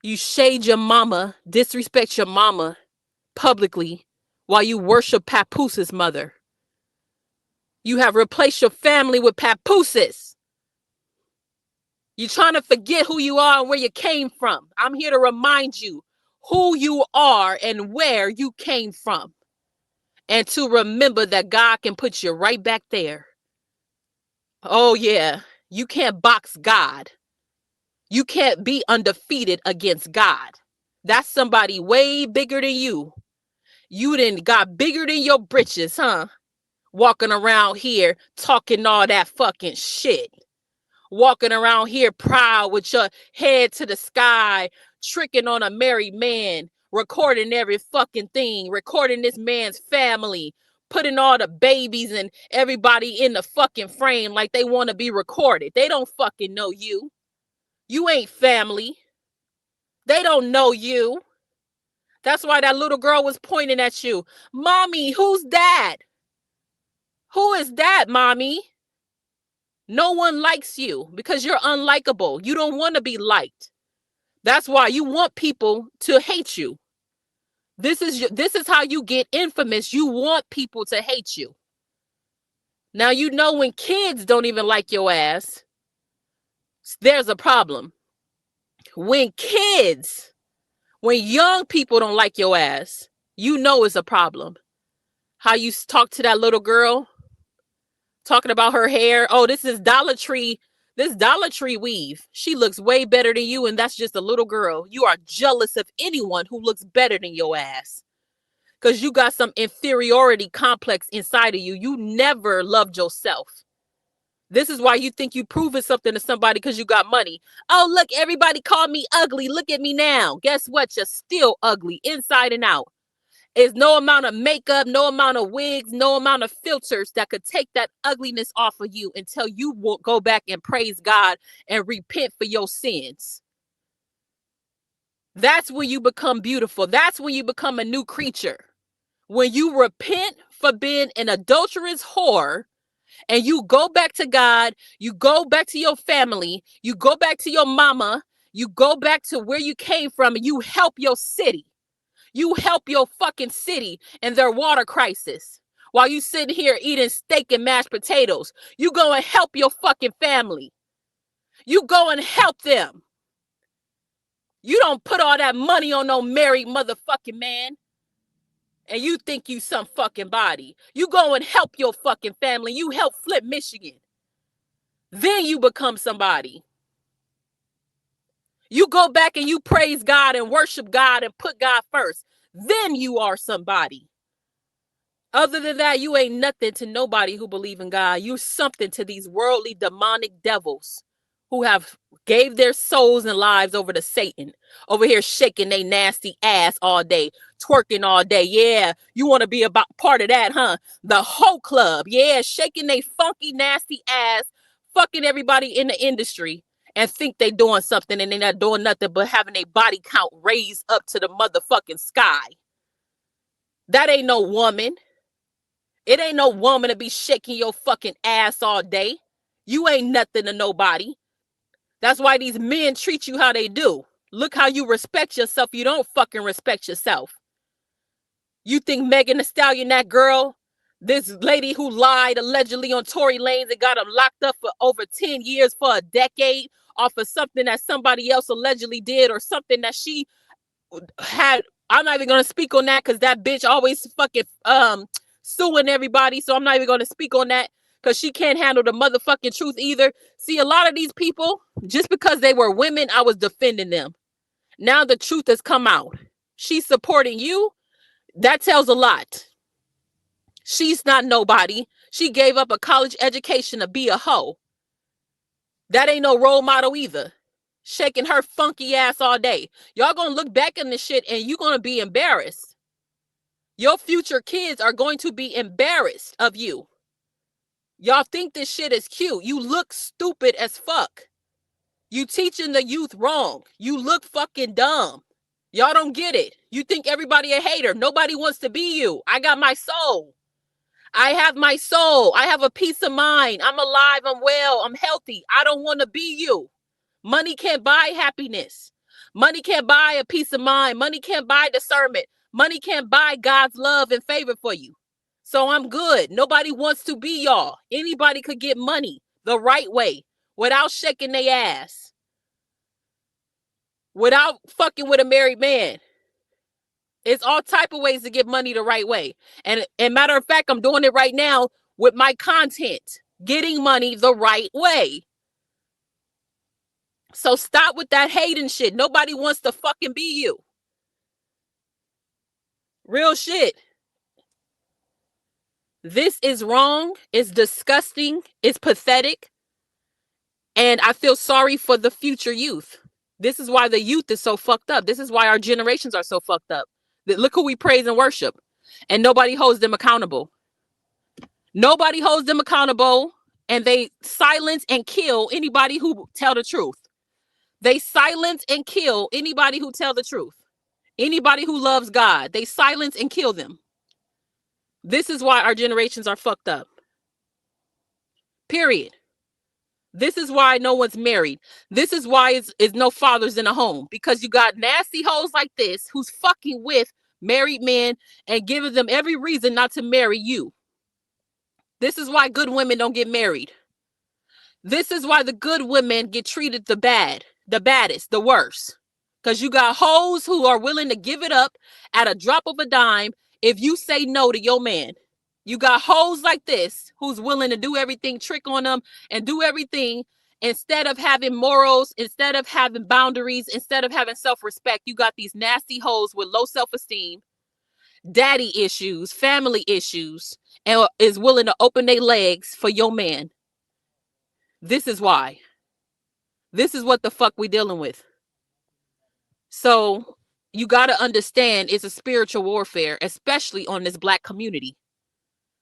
You shade your mama, disrespect your mama publicly while you worship Papoose's mother. You have replaced your family with Papooses. You're trying to forget who you are and where you came from. I'm here to remind you who you are and where you came from. And to remember that God can put you right back there. Oh yeah, you can't box God. You can't be undefeated against God. That's somebody way bigger than you. You done got bigger than your britches, huh? Walking around here talking all that fucking shit. Walking around here proud with your head to the sky, tricking on a married man, recording every fucking thing, recording this man's family, putting all the babies and everybody in the fucking frame like they want to be recorded. They don't fucking know you. You ain't family. They don't know you. That's why that little girl was pointing at you. Mommy, who's that? Who is that, mommy? No one likes you because you're unlikable. You don't want to be liked. That's why you want people to hate you. This is how you get infamous. You want people to hate you. Now, you know, when kids don't even like your ass, there's a problem. When young people don't like your ass, you know it's a problem. How you talk to that little girl, talking about her hair. Oh, this is Dollar Tree. This Dollar Tree weave. She looks way better than you, and that's just a little girl. You are jealous of anyone who looks better than your ass. Because you got some inferiority complex inside of you. You never loved yourself. This is why you think you proving something to somebody because you got money. Oh, look, everybody called me ugly. Look at me now. Guess what? You're still ugly inside and out. There's no amount of makeup, no amount of wigs, no amount of filters that could take that ugliness off of you until you will go back and praise God and repent for your sins. That's when you become beautiful. That's when you become a new creature. When you repent for being an adulterous whore and you go back to God, you go back to your family, you go back to your mama, you go back to where you came from, and you help your city. You help your fucking city in their water crisis. While you sitting here eating steak and mashed potatoes, you go and help your fucking family. You go and help them. You don't put all that money on no married motherfucking man. And you think you some fucking body. You go and help your fucking family. You help flip Michigan. Then you become somebody. You go back and you praise God and worship God and put God first. Then you are somebody. Other than that, you ain't nothing to nobody who believe in God. You're something to these worldly demonic devils who have gave their souls and lives over to Satan. Over here shaking their nasty ass all day, twerking all day. Yeah, you want to be about part of that, huh? The whole club. Yeah, shaking their funky, nasty ass, fucking everybody in the industry. And think they doing something and they not doing nothing but having a body count raised up to the motherfucking sky. That ain't no woman. It ain't no woman to be shaking your fucking ass all day. You ain't nothing to nobody. That's why these men treat you how they do. Look how you respect yourself. You don't fucking respect yourself. You think Megan Thee Stallion, that girl, this lady who lied allegedly on Tory Lanez and got him locked up for over 10 years for a decade off of something that somebody else allegedly did or something that she had. I'm not even going to speak on that because that bitch always fucking suing everybody. So I'm not even going to speak on that because she can't handle the motherfucking truth either. See, a lot of these people, just because they were women, I was defending them. Now the truth has come out. She's supporting you. That tells a lot. She's not nobody. She gave up a college education to be a hoe. That ain't no role model either. Shaking her funky ass all day. Y'all gonna look back in this shit and you're gonna be embarrassed. Your future kids are going to be embarrassed of you. Y'all think this shit is cute. You look stupid as fuck. You teaching the youth wrong. You look fucking dumb. Y'all don't get it. You think everybody a hater. Nobody wants to be you. I got my soul. I have my soul. I have a peace of mind. I'm alive. I'm well. I'm healthy. I don't want to be you. Money can't buy happiness. Money can't buy a peace of mind. Money can't buy discernment. Money can't buy God's love and favor for you. So I'm good. Nobody wants to be y'all. Anybody could get money the right way without shaking their ass. Without fucking with a married man. It's all type of ways to get money the right way. And matter of fact, I'm doing it right now with my content. Getting money the right way. So stop with that hating shit. Nobody wants to fucking be you. Real shit. This is wrong. It's disgusting. It's pathetic. And I feel sorry for the future youth. This is why the youth is so fucked up. This is why our generations are so fucked up. Look who we praise and worship. And nobody holds them accountable. Nobody holds them accountable, and they silence and kill anybody who tell the truth. They silence and kill anybody who tell the truth. Anybody who loves God, they silence and kill them. This is why our generations are fucked up. Period. This is why no one's married. This is why it's no fathers in a home, because you got nasty hoes like this who's fucking with married men and giving them every reason not to marry you. This is why good women don't get married. This is why the good women get treated the baddest, the worst. Because you got hoes who are willing to give it up at a drop of a dime if you say no to your man. You got hoes like this who's willing to do everything, trick on them, and do everything instead of having morals, instead of having boundaries, instead of having self-respect. You got these nasty hoes with low self-esteem, daddy issues, family issues, and is willing to open their legs for your man. This is why. This is what the fuck we dealing with. So you got to understand it's a spiritual warfare, especially on this black community.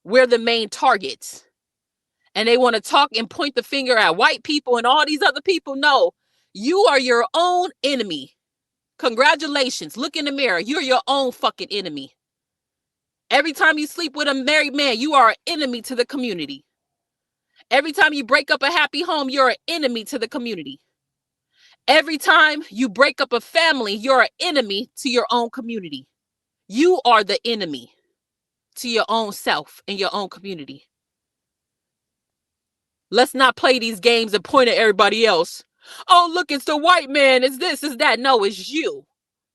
We're the main targets. And they want to talk and point the finger at white people and all these other people. No, you are your own enemy. Congratulations. Look in the mirror. You're your own fucking enemy. Every time you sleep with a married man, you are an enemy to the community. Every time you break up a happy home, you're an enemy to the community. Every time you break up a family, you're an enemy to your own community. You are the enemy to your own self and your own community. Let's not play these games and point at everybody else. Oh, look, it's the white man. It's this, it's that. No, it's you.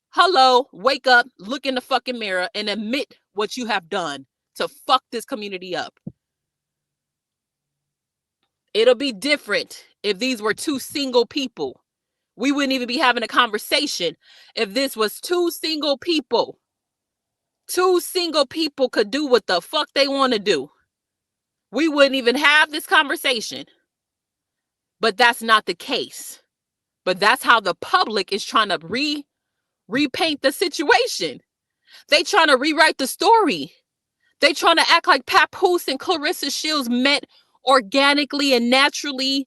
Hello, wake up, look in the fucking mirror and admit what you have done to fuck this community up. It'll be different if these were two single people. We wouldn't even be having a conversation if this was two single people. Two single people could do what the fuck they want to do. We wouldn't even have this conversation. But that's not the case. But that's how the public is trying to repaint the situation. They trying to rewrite the story. They trying to act like Papoose and Clarissa Shields met organically and naturally,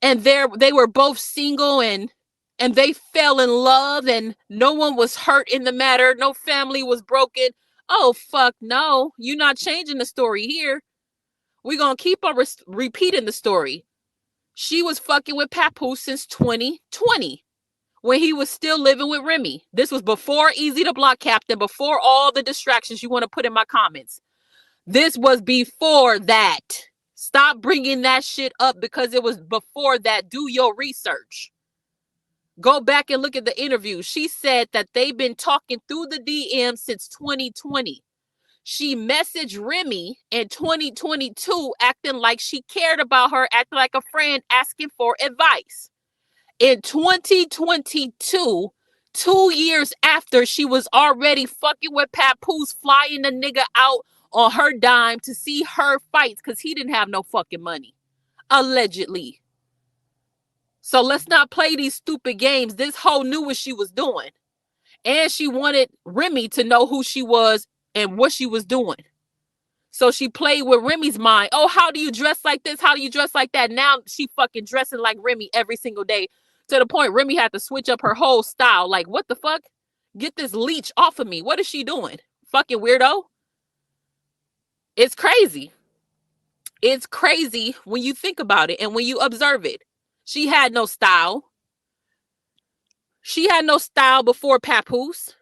and they were both single and they fell in love and no one was hurt in the matter. No family was broken. Oh, fuck no. You're not changing the story here. We're going to keep on repeating the story. She was fucking with Papoose since 2020 when he was still living with Remy. This was before Easy to Block Captain, before all the distractions you want to put in my comments. This was before that. Stop bringing that shit up because it was before that. Do your research. Go back and look at the interview. She said that they've been talking through the DM since 2020. She messaged Remy in 2022 acting like she cared about her, acting like a friend, asking for advice. In 2022, 2 years after, she was already fucking with Papoose, flying the nigga out on her dime to see her fights because he didn't have no fucking money. Allegedly. So let's not play these stupid games. This hoe knew what she was doing. And she wanted Remy to know who she was and what she was doing. So she played with Remy's mind. Oh, how do you dress like this? How do you dress like that? Now she fucking dressing like Remy every single day. To the point Remy had to switch up her whole style. Like, what the fuck? Get this leech off of me. What is she doing? Fucking weirdo. It's crazy. It's crazy when you think about it and when you observe it. She had no style. She had no style before Papoose.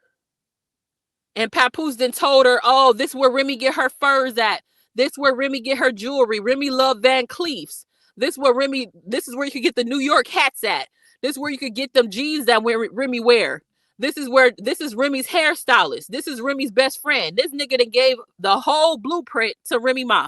And Papoose then told her, oh, this is where Remy get her furs at. This is where Remy get her jewelry. Remy love Van Cleefs. This is where you could get the New York hats at. This is where you could get them jeans that Remy wear. This is Remy's hairstylist. This is Remy's best friend. This nigga that gave the whole blueprint to Remy Ma.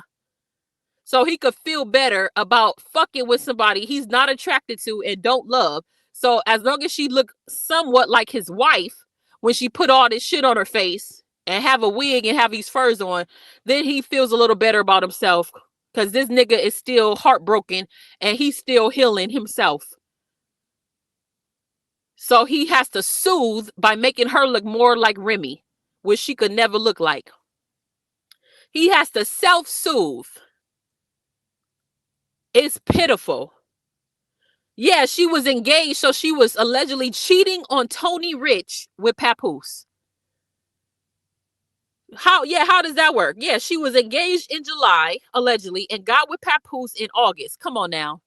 So he could feel better about fucking with somebody he's not attracted to and don't love. So as long as she looked somewhat like his wife, when she put all this shit on her face and have a wig and have these furs on, then he feels a little better about himself because this nigga is still heartbroken and he's still healing himself. So he has to soothe by making her look more like Remy, which she could never look like. He has to self-soothe. It's pitiful. Yeah, she was engaged, so she was allegedly cheating on Tony Rich with Papoose. How does that work? Yeah, she was engaged in July, allegedly, and got with Papoose in August. Come on now.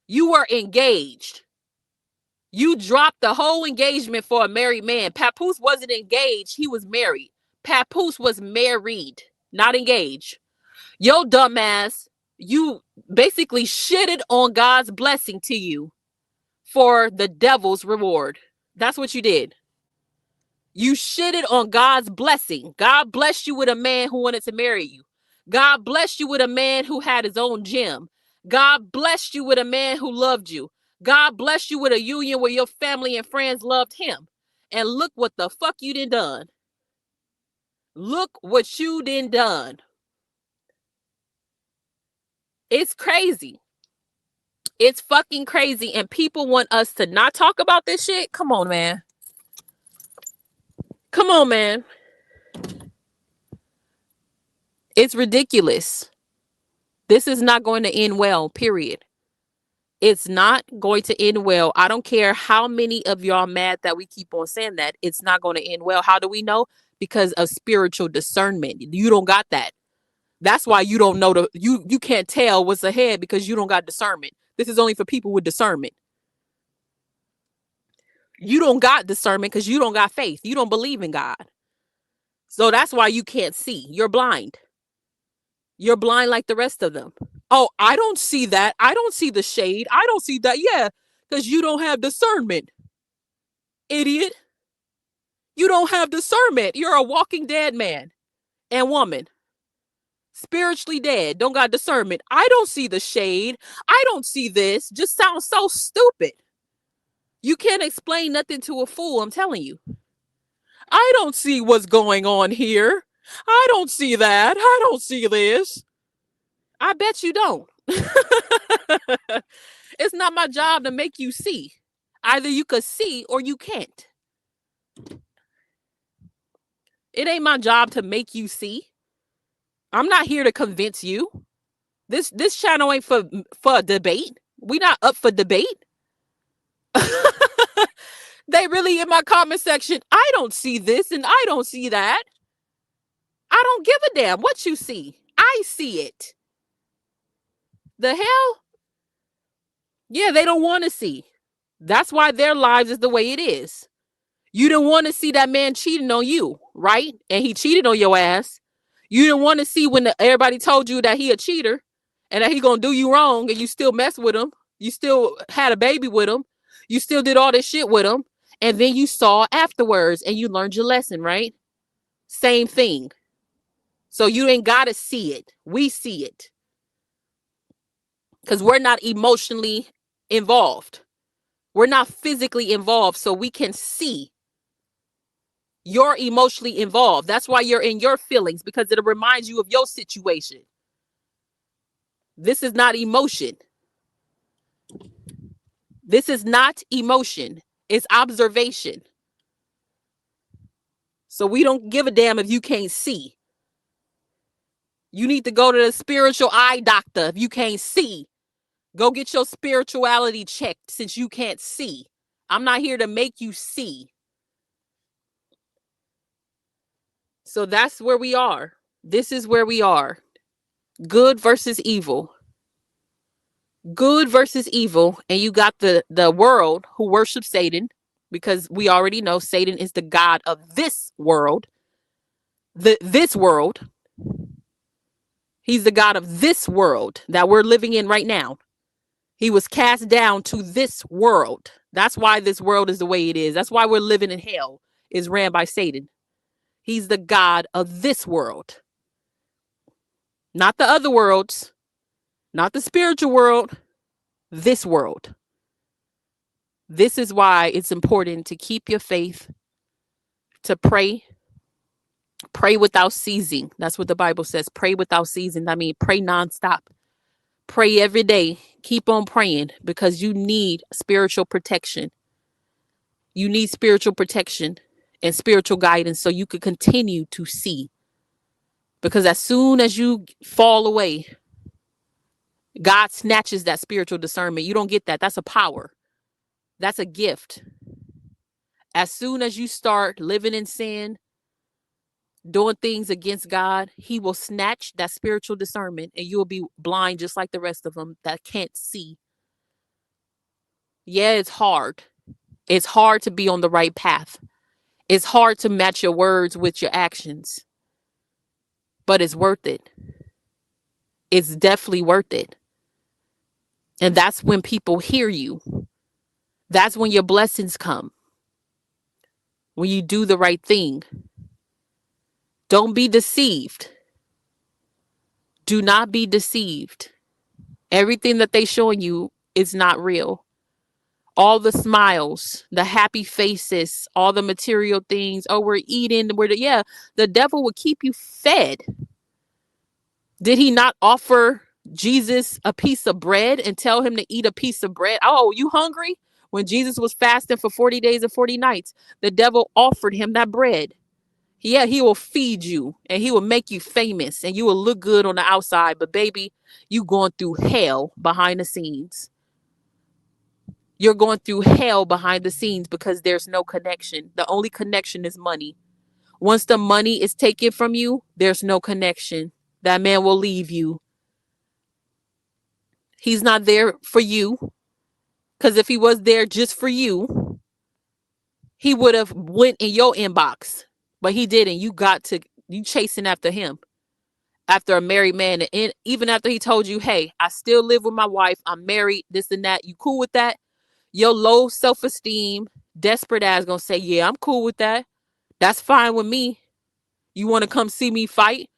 You were engaged. You dropped the whole engagement for a married man. Papoose wasn't engaged, he was married. Papoose was married, not engaged. Yo, dumbass, you basically shitted on God's blessing to you for the devil's reward. That's what you did. You shitted on God's blessing. God blessed you with a man who wanted to marry you. God blessed you with a man who had his own gym. God blessed you with a man who loved you. God blessed you with a union where your family and friends loved him. And look what the fuck you done. Look what you done. It's crazy. It's fucking crazy. And people want us to not talk about this shit. Come on, man. Come on, man. It's ridiculous. This is not going to end well, period. It's not going to end well. I don't care how many of y'all mad that we keep on saying that. It's not going to end well. How do we know? Because of spiritual discernment. You don't got that. That's why you don't know you can't tell what's ahead, because you don't got discernment. This is only for people with discernment. You don't got discernment because you don't got faith. You don't believe in God. So that's why you can't see. You're blind. You're blind like the rest of them. Oh, I don't see that. I don't see the shade. I don't see that. Yeah, because you don't have discernment. Idiot. You don't have discernment. You're a walking dead man and woman. Spiritually dead. Don't got discernment. I don't see the shade. I don't see this. Just sounds so stupid. You can't explain nothing to a fool, I'm telling you. I don't see what's going on here. I don't see that. I don't see this. I bet you don't. It's not my job to make you see. Either you could see or you can't. It ain't my job to make you see. I'm not here to convince you. This channel ain't for a debate. We not up for debate. They really in my comment section, I don't see this and I don't see that. I don't give a damn what you see. I see it. The hell? Yeah, they don't want to see. That's why their lives is the way it is. You didn't want to see that man cheating on you, right? And he cheated on your ass. You didn't want to see when everybody told you that he a cheater and that he gonna do you wrong, and you still mess with him. You still had a baby with him. You still did all this shit with him. And then you saw afterwards and you learned your lesson, right? Same thing. So you ain't got to see it. We see it. Because we're not emotionally involved. We're not physically involved, so we can see. You're emotionally involved. That's why you're in your feelings, because it reminds you of your situation. This is not emotion. This is not emotion. It's observation. So we don't give a damn if you can't see. You need to go to the spiritual eye doctor if you can't see. Go get your spirituality checked since you can't see. I'm not here to make you see. So that's where we are. This is where we are. Good versus evil. Good versus evil. And you got the world who worships Satan, because we already know Satan is the god of this world. This world. He's the god of this world that we're living in right now. He was cast down to this world. That's why this world is the way it is. That's why we're living in hell, is ran by Satan. He's the god of this world. Not the other worlds. Not the spiritual world. This world. This is why it's important to keep your faith, to pray. Pray without ceasing. That's what the Bible says. Pray without ceasing. I mean, pray nonstop. Pray every day. Keep on praying, because you need spiritual protection. You need spiritual protection and spiritual guidance so you could continue to see. Because as soon as you fall away, God snatches that spiritual discernment. You don't get that. That's a power. That's a gift. As soon as you start living in sin, doing things against God, he will snatch that spiritual discernment and you'll be blind just like the rest of them that can't see. Yeah, it's hard. It's hard to be on the right path. It's hard to match your words with your actions, but it's worth it. It's definitely worth it. And that's when people hear you. That's when your blessings come. When you do the right thing. Don't be deceived. Do not be deceived. Everything that they showing you is not real. All the smiles, the happy faces, all the material things. Oh, we're eating. The devil will keep you fed. Did he not offer Jesus a piece of bread and tell him to eat a piece of bread? Oh, you hungry? When Jesus was fasting for 40 days and 40 nights, the devil offered him that bread. Yeah, he will feed you and he will make you famous and you will look good on the outside. But baby, you going through hell behind the scenes. You're going through hell behind the scenes because there's no connection. The only connection is money. Once the money is taken from you, there's no connection. That man will leave you. He's not there for you. Because if he was there just for you, he would have went in your inbox. But he didn't. You chasing after him. After a married man. And even after he told you, hey, I still live with my wife. I'm married, this and that. You cool with that? Your low self-esteem, desperate ass gonna say, yeah, I'm cool with that. That's fine with me. You want to come see me fight?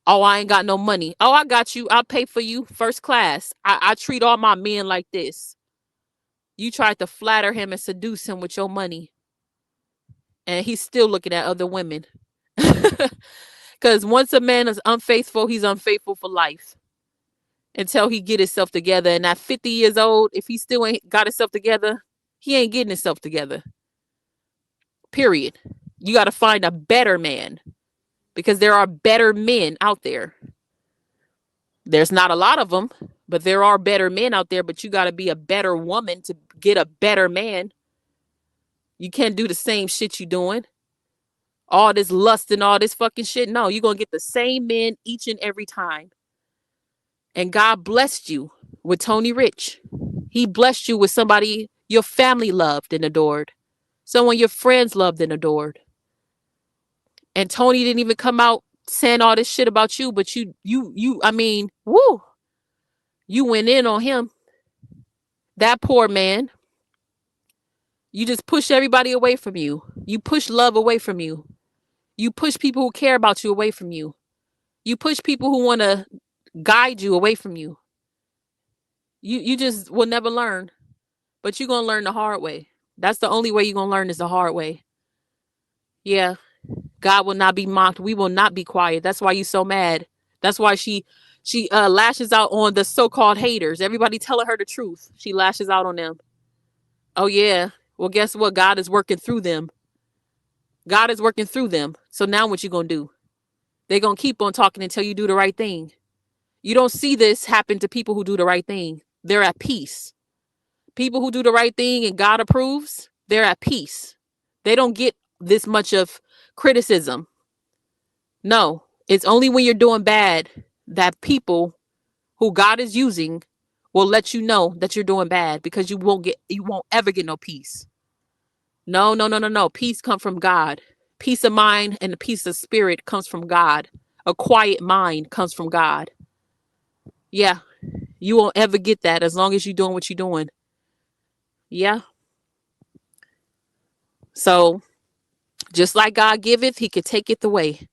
Oh, I ain't got no money. Oh, I got you. I'll pay for you first class. I treat all my men like this. You tried to flatter him and seduce him with your money. And he's still looking at other women. Because once a man is unfaithful, he's unfaithful for life. Until he get himself together. And at 50 years old, if he still ain't got himself together, he ain't getting himself together. Period. You got to find a better man. Because there are better men out there. There's not a lot of them, but there are better men out there. But you got to be a better woman to get a better man. You can't do the same shit you doing. All this lust and all this fucking shit. No, you're going to get the same men each and every time. And God blessed you with Tony Rich. He blessed you with somebody your family loved and adored. Someone your friends loved and adored. And Tony didn't even come out saying all this shit about you, but I mean, woo, you went in on him. That poor man. You just push everybody away from you. You push love away from you. You push people who care about you away from you. You push people who want to guide you away from you. You just will never learn. But you're going to learn the hard way. That's the only way you're going to learn is the hard way. Yeah. God will not be mocked. We will not be quiet. That's why you're so mad. That's why she lashes out on the so-called haters. Everybody telling her the truth. She lashes out on them. Oh, yeah. Well, guess what? God is working through them. God is working through them. So now what you going to do? They're going to keep on talking until you do the right thing. You don't see this happen to people who do the right thing. They're at peace. People who do the right thing and God approves, they're at peace. They don't get this much of criticism. No, it's only when you're doing bad that people who God is using will let you know that you're doing bad because you won't ever get no peace. No. Peace comes from God. Peace of mind and the peace of spirit comes from God. A quiet mind comes from God. Yeah, you won't ever get that as long as you're doing what you're doing. Yeah. So just like God giveth, he could take it away.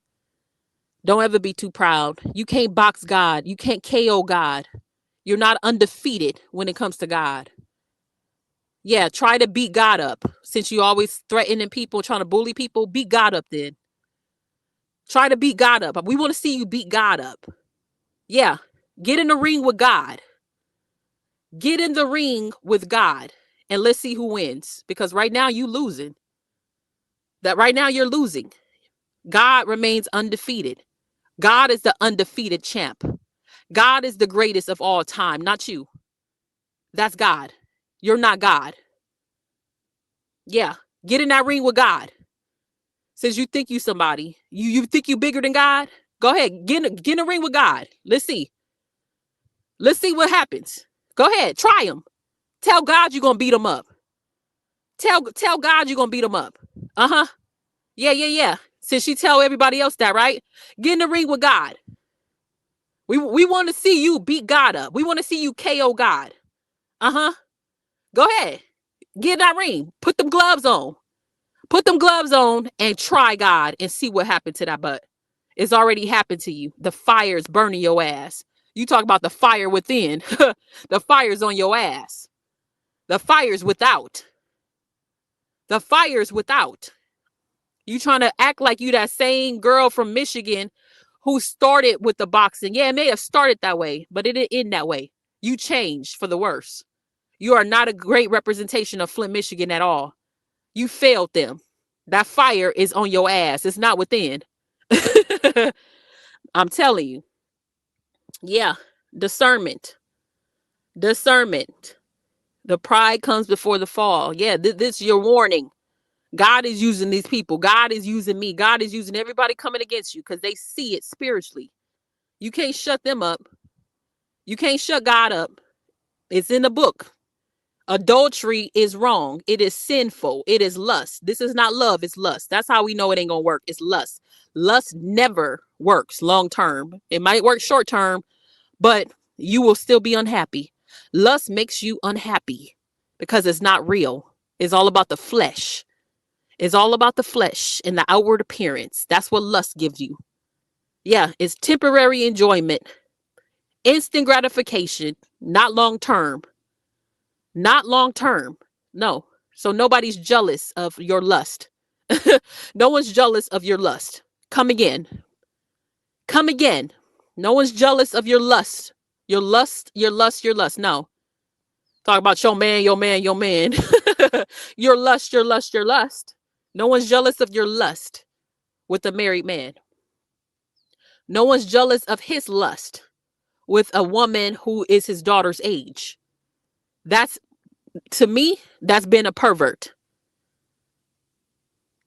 Don't ever be too proud. You can't box God. You can't KO God. You're not undefeated when it comes to God. Yeah, try to beat God up. Since you always threatening people, trying to bully people, beat God up then. Try to beat God up. We want to see you beat God up. Yeah, get in the ring with God. Get in the ring with God and let's see who wins. Because right now you losing. Right now you're losing. God remains undefeated. God is the undefeated champ. God is the greatest of all time, not you. That's God. You're not God. Yeah. Get in that ring with God. Since you think you somebody, you think you bigger than God, go ahead. Get in a ring with God. Let's see. Let's see what happens. Go ahead. Try him. Tell God you're going to beat him up. Tell God you're going to beat him up. Uh-huh. Yeah. Since she tell everybody else that, right? Get in the ring with God. We want to see you beat God up. We want to see you KO God. Uh-huh. Go ahead. Get in that ring. Put them gloves on. Put them gloves on and try God and see what happened to that butt. It's already happened to you. The fire's burning your ass. You talk about the fire within. The fire's on your ass. The fire's without. The fire's without. You trying to act like you that same girl from Michigan who started with the boxing. Yeah, it may have started that way, but it didn't end that way. You changed for the worse. You are not a great representation of Flint, Michigan at all. You failed them. That fire is on your ass. It's not within. I'm telling you. Yeah. Discernment. Discernment. The pride comes before the fall. Yeah, this is your warning. God is using these people. God is using me. God is using everybody coming against you because they see it spiritually. You can't shut them up. You can't shut God up. It's in the book. Adultery is wrong. It is sinful. It is lust. This is not love. It's lust. That's how we know it ain't going to work. It's lust. Lust never works long term. It might work short term, but you will still be unhappy. Lust makes you unhappy because it's not real. It's all about the flesh. It's all about the flesh and the outward appearance. That's what lust gives you. Yeah, it's temporary enjoyment, instant gratification, not long term. Not long term. No. So nobody's jealous of your lust. No one's jealous of your lust. Come again. Come again. No one's jealous of your lust. Your lust, your lust, your lust. No. Talk about your man, your man, your man. Your lust, your lust, your lust. No one's jealous of your lust with a married man. No one's jealous of his lust with a woman who is his daughter's age. That's, to me, that's been a pervert.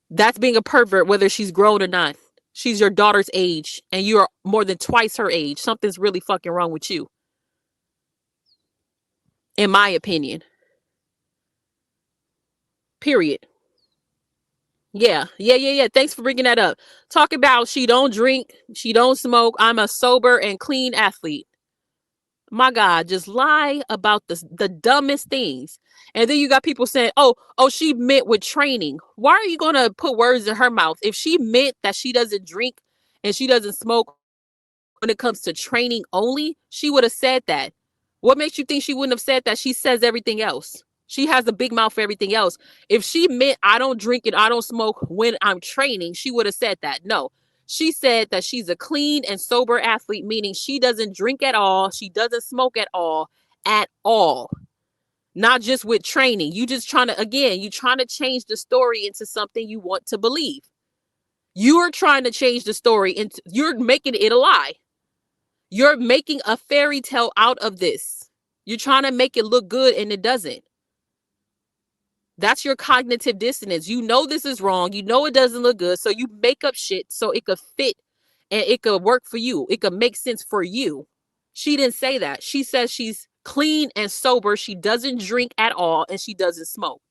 That's being a pervert, whether she's grown or not. She's your daughter's age and you're more than twice her age. Something's really fucking wrong with you. In my opinion. Period. Yeah. Thanks for bringing that up. Talk about she don't drink, she don't smoke. I'm a sober and clean athlete. My God, just lie about the dumbest things. And then you got people saying, oh, she meant with training. Why are you going to put words in her mouth? If she meant that she doesn't drink and she doesn't smoke when it comes to training only, she would have said that. What makes you think she wouldn't have said that? She says everything else. She has a big mouth for everything else. If she meant I don't drink and I don't smoke when I'm training, she would have said that. No, she said that she's a clean and sober athlete, meaning she doesn't drink at all. She doesn't smoke at all. Not just with training. You just trying to change the story into something you want to believe. You are trying to change the story into, you're making it a lie. You're making a fairy tale out of this. You're trying to make it look good and it doesn't. That's your cognitive dissonance. You know this is wrong. You know it doesn't look good. So you make up shit so it could fit and it could work for you. It could make sense for you. She didn't say that. She says she's clean and sober. She doesn't drink at all and she doesn't smoke.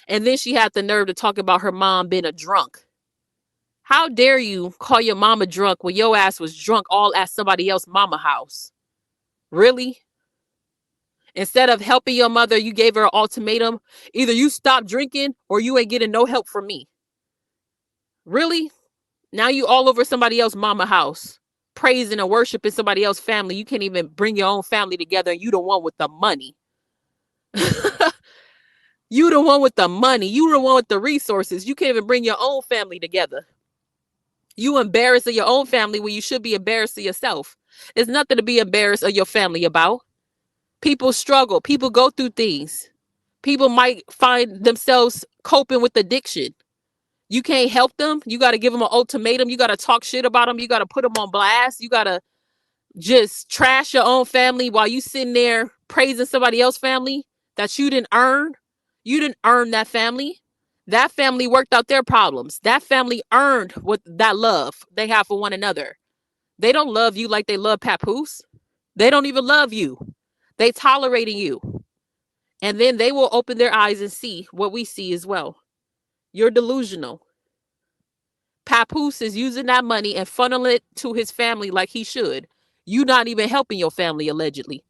And then she had the nerve to talk about her mom being a drunk. How dare you call your mama drunk when your ass was drunk all at somebody else's mama house? Really? Instead of helping your mother, you gave her an ultimatum. Either you stop drinking or you ain't getting no help from me. Really? Now you all over somebody else's mama house, praising and worshiping somebody else's family. You can't even bring your own family together. And you the one with the money. You the one with the money. You the one with the resources. You can't even bring your own family together. You embarrassed of your own family when you should be embarrassed of yourself. There's nothing to be embarrassed of your family about. People struggle. People go through things. People might find themselves coping with addiction. You can't help them. You got to give them an ultimatum. You got to talk shit about them. You got to put them on blast. You got to just trash your own family while you sitting there praising somebody else's family that you didn't earn. You didn't earn that family. That family worked out their problems. That family earned what that love they have for one another. They don't love you like they love Papoose. They don't even love you. They tolerating you. And then they will open their eyes and see what we see as well. You're delusional. Papoose is using that money and funnel it to his family like he should. You not even helping your family, allegedly.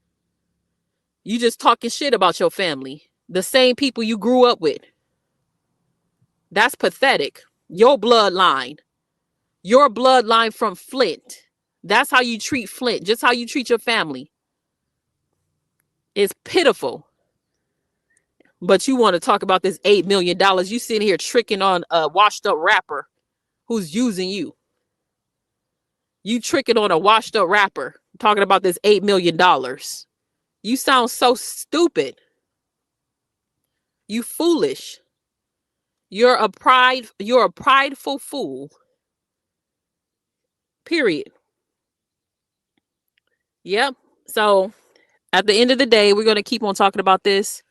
You just talking shit about your family. The same people you grew up with. That's pathetic. Your bloodline. Your bloodline from Flint. That's how you treat Flint. Just how you treat your family. It's pitiful. But you want to talk about this $8 million. You sitting here tricking on a washed up rapper who's using you. You tricking on a washed up rapper talking about this $8 million. You sound so stupid. You foolish. You're a prideful fool. Period. Yep. So at the end of the day, we're going to keep on talking about this.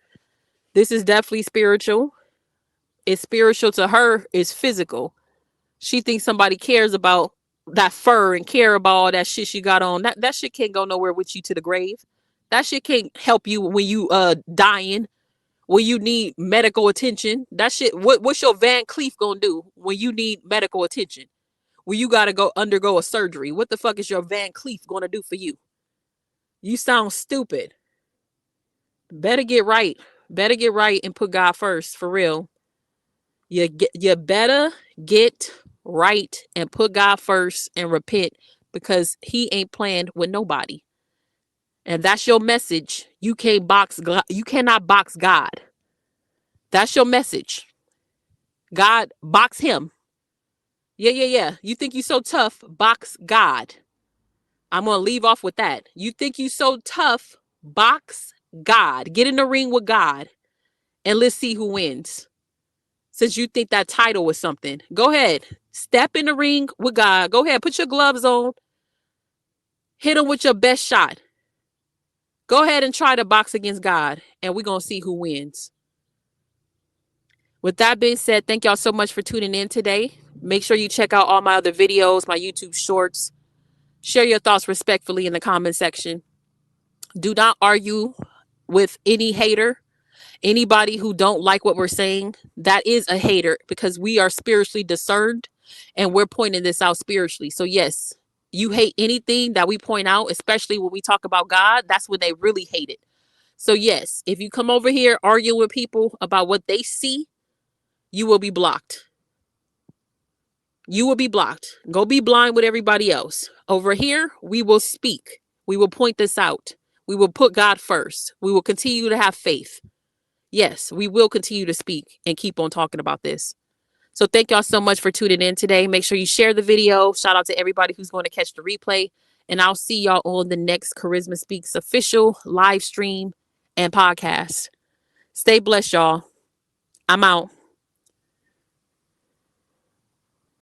This is definitely spiritual. It's spiritual to her. It's physical. She thinks somebody cares about that fur and care about all that shit she got on. That shit can't go nowhere with you to the grave. That shit can't help you when you dying, when you need medical attention. That shit, what's your Van Cleef gonna do when you need medical attention? When you gotta go undergo a surgery? What the fuck is your Van Cleef gonna do for you? You sound stupid. Better get right. Better get right and put God first, for real. You better get right and put God first and repent, because he ain't playing with nobody. And that's your message. You can't box God. You cannot box God. That's your message. God, box him. Yeah. You think you so tough? Box God. I'm going to leave off with that. You think you so tough? Box God. Get in the ring with God and let's see who wins. Since you think that title was something, go ahead. Step in the ring with God. Go ahead. Put your gloves on. Hit him with your best shot. Go ahead and try to box against God, and we're going to see who wins. With that being said, thank y'all so much for tuning in today. Make sure you check out all my other videos, my YouTube shorts. Share your thoughts respectfully in the comment section. Do not argue with any hater. Anybody who don't like what we're saying, that is a hater, because we are spiritually discerned and we're pointing this out spiritually. So yes, you hate anything that we point out, especially when we talk about God. That's when they really hate it. So yes, if you come over here arguing with people about what they see, you will be blocked. You will be blocked. Go be blind with everybody else. Over here, we will speak. We will point this out. We will put God first. We will continue to have faith. Yes, we will continue to speak and keep on talking about this. So thank y'all so much for tuning in today. Make sure you share the video. Shout out to everybody who's going to catch the replay. And I'll see y'all on the next Charisma Speaks official live stream and podcast. Stay blessed, y'all. I'm out.